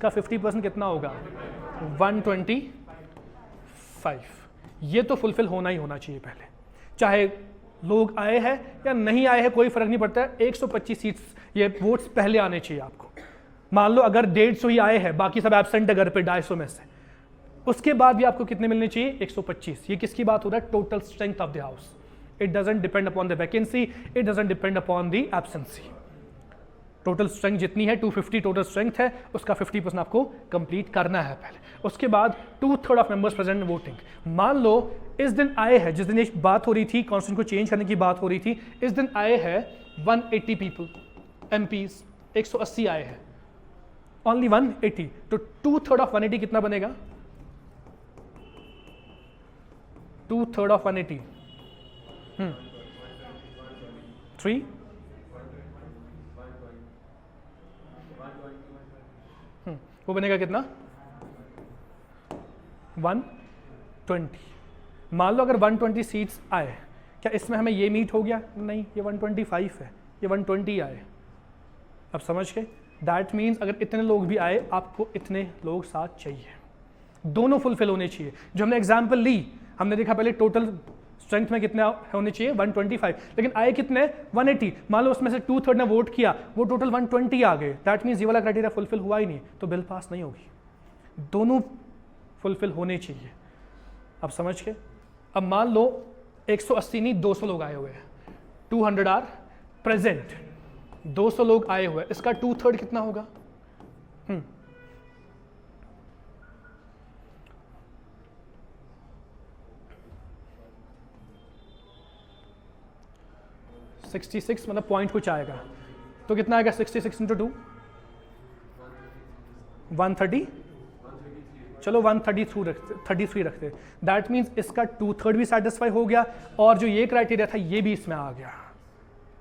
50% कितना होगा? 125। ये तो फुलफिल होना ही होना चाहिए पहले, चाहे लोग आए हैं या नहीं आए हैं, कोई फर्क नहीं पड़ता है। 125 सीट्स, ये वोट्स पहले आने चाहिए आपको। मान लो अगर 150 ही आए हैं, बाकी सब एब्सेंट है घर पे 250 में से, उसके बाद भी आपको कितने मिलने चाहिए? 125। ये किसकी बात हो रहा है? Total strength of the house. It doesn't depend upon the vacancy, it doesn't depend upon the absence. Total strength जितनी है 250 टोटल स्ट्रेंथ है, उसका 50% आपको कंप्लीट करना है पहले। उसके बाद 2/3 ऑफ मेंबर्स प्रेजेंट वोटिंग। मान लो इस दिन आए हैं, जिस दिन एक बात हो रही थी कॉन्स्टिट्यूशन को चेंज करने की बात हो रही थी, इस दिन आए हैं 180 पीपल, MPs 180 आए हैं, ओनली 180, तो 2/3 ऑफ 180 कितना बनेगा? 2/3 ऑफ 180 3 वो बनेगा कितना? 120। मान लो अगर 120 सीट्स आए, क्या इसमें हमें ये मीट हो गया? नहीं, ये 125 है, ये 120 आए। अब समझ गए? दैट मीन्स अगर इतने लोग भी आए, आपको इतने लोग साथ चाहिए, दोनों फुलफिल होने चाहिए। जो हमने एग्जाम्पल ली, हमने देखा पहले टोटल स्ट्रेंथ में कितने होने चाहिए? 125, लेकिन आए कितने? 180। मान लो उसमें से 2/3 ने वोट किया, वो टोटल 120 आ गए। दैट मीन्स ये वाला क्राइटेरिया फुलफिल हुआ ही नहीं, तो बिल पास नहीं होगी। दोनों फुलफिल होने चाहिए। अब समझ के? अब मान लो 180 नहीं 200 लोग आए हुए हैं, 200 आर प्रेजेंट, 200 लोग आए हुए हैं, इसका 2/3 कितना होगा? 66 मतलब पॉइंट कुछ आएगा, तो कितना आएगा 66 इंटू 2 130, चलो 133 रखते, दैट मीन्स इसका 2/3 भी सेटिस्फाई हो गया और जो ये क्राइटेरिया था ये भी इसमें आ गया।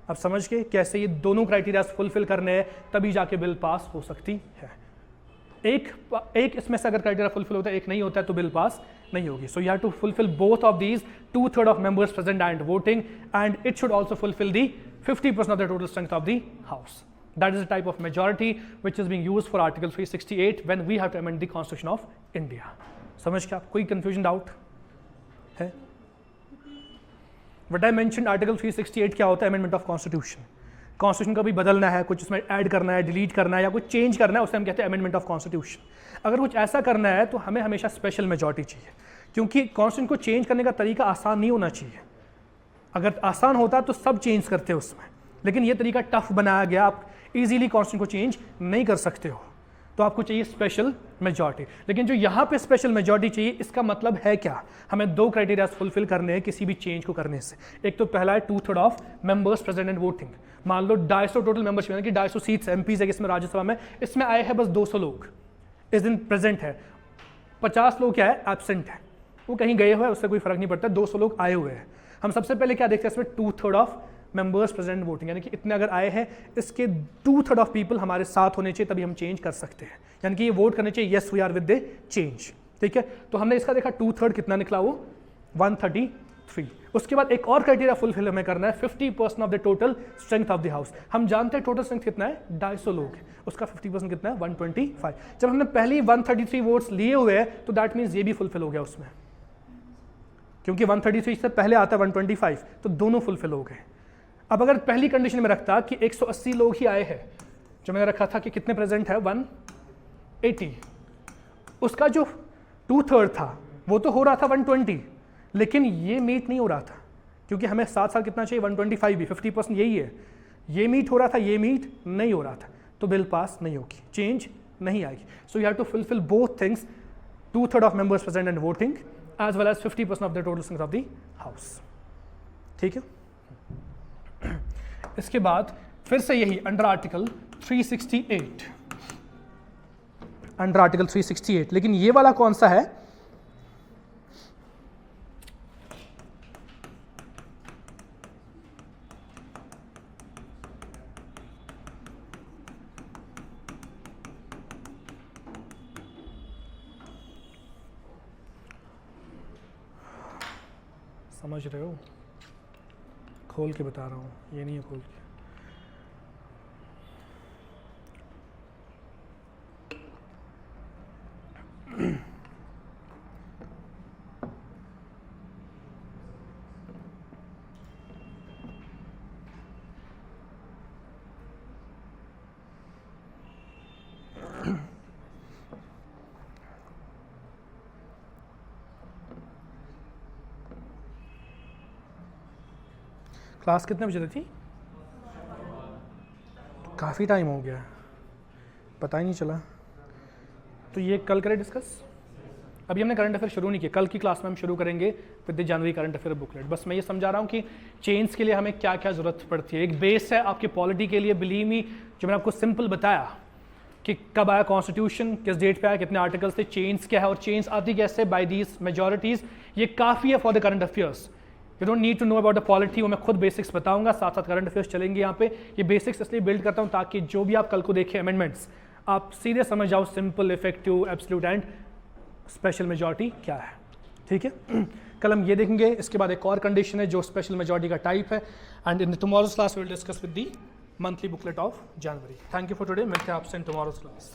अब समझ के कैसे ये दोनों क्राइटेरिया फुलफिल करने हैं तभी जाके बिल पास हो सकती है। एक इसमें से अगर क्राइटेरिया फुलफिल होता है, एक नहीं होता है, तो बिल पास नहीं होगी। So you have to fulfil both of these, 2/3 of members present and voting, and it should also fulfil the 50% of the total strength of the house. That is the type of majority which is being used for Article 368 when we have to amend the Constitution of India. समझ क्या कोई confusion doubt है? What I mentioned Article 368 क्या होता है? Amendment of Constitution. Constitution कभी बदलना है, कुछ उसमें ऐड करना है, डिलीट करना है या कुछ चेंज करना है, उसे हम कहते हैं Amendment of Constitution. अगर कुछ ऐसा करना है तो हमें हमेशा स्पेशल मेजॉरिटी चाहिए, क्योंकि कॉन्स्टिट्यूशन को चेंज करने का तरीका आसान नहीं होना चाहिए। अगर आसान होता तो सब चेंज करते उसमें, लेकिन ये तरीका टफ बनाया गया, आप इजीली कॉन्स्टिट्यूशन को चेंज नहीं कर सकते हो, तो आपको चाहिए स्पेशल मेजॉरिटी। लेकिन जो यहाँ पे स्पेशल मेजॉरिटी चाहिए, इसका मतलब है क्या? हमें दो क्राइटेरिया फुलफिल करने हैं किसी भी चेंज को करने से। एक तो पहला है 2/3 of members present and voting. मान लो 250 टोटल मेंबरशिप, यानी कि 250 सीट्स एमपीज है इसमें राज्यसभा में, इसमें आए हैं बस 200 लोग इस दिन प्रेजेंट है, 50 लोग क्या है एब्सेंट है, वो कहीं गए हुए हैं, उससे कोई फर्क नहीं पड़ता, 200 लोग आए हुए हैं। हम सबसे पहले क्या देखते हैं इसमें 2/3 ऑफ मेंबर्स प्रेजेंट वोटिंग, यानी कि इतने अगर आए हैं, इसके 2/3 ऑफ पीपल हमारे साथ होने चाहिए, तभी हम चेंज कर सकते हैं, यानी कि ये वोट करने चाहिए yes we are with the change. ठीक है, तो हमने इसका देखा 2/3 कितना निकला, वो 133। उसके बाद एक और क्राइटेरिया फुलफिल हमें करना है, 50% of the total strength of the house. हम जानते हैं टोटल स्ट्रेंथ कितना है, 250 लोग है, उसका 50% कितना है 125। जब हमने पहले 133 वोट्स लिए हुए हैं तो दैट मीन्स ये भी फुलफिल हो गया उसमें, क्योंकि 133 से पहले आता है 125, तो दोनों फुलफिल हो गए। अब अगर पहली कंडीशन में रखता कि 180 लोग ही आए हैं, जो मैंने रखा था कि कितने प्रेजेंट है 180, उसका जो 2/3 था वो तो हो रहा था 120, लेकिन ये मीट नहीं हो रहा था, क्योंकि हमें साथ साथ कितना चाहिए 125 भी, 50% यही है, ये मीट हो रहा था, ये मीट नहीं हो रहा था, तो बिल पास नहीं होगी, चेंज नहीं आएगी। So you have to fulfil both things, 2/3 of members present and voting as well as 50% of the total strength of the house. ठीक है, इसके बाद फिर से यही अंडर आर्टिकल 368, अंडर आर्टिकल 368, लेकिन ये वाला कौन सा है, समझ रहे हो, खोल के बता रहा हूँ, ये नहीं है खोल के। क्लास कितने बजे थी? काफ़ी टाइम हो गया, पता ही नहीं चला। तो ये कल करें डिस्कस। अभी हमने करंट अफेयर शुरू नहीं किया, कल की क्लास में हम शुरू करेंगे with the January current affair booklet. बस मैं ये समझा रहा हूँ कि चेंज के लिए हमें क्या क्या ज़रूरत पड़ती है। एक बेस है आपकी पॉलिटी के लिए, बिलीव मी, जो मैंने आपको सिंपल बताया कि कब आया कॉन्स्टिट्यूशन, किस डेट पे आया, कितने आर्टिकल्स थे, चेंज क्या है और चेंज आती कैसे, बाय दीज मेजॉरिटीज़, ये काफ़ी है for the current affairs. You don't need to know about the polity, वो मैं खुद बेसिक्स बताऊंगा, साथ साथ करंट अफेयर्स चलेंगे यहाँ पे। ये बेसिक्स इसलिए बिल्ड करता हूँ ताकि जो भी आप कल को देखें अमेंडमेंट्स, आप सीधे समझ जाओ simple, effective, absolute and special majority क्या है। ठीक है, कल हम ये देखेंगे। इसके बाद एक और कंडीशन है जो स्पेशल मेजॉरिटी का टाइप है, and in tomorrow's class will discuss with the monthly booklet of January. Thank you for today, मिलते हैं आपसे इन टुमारोज क्लास।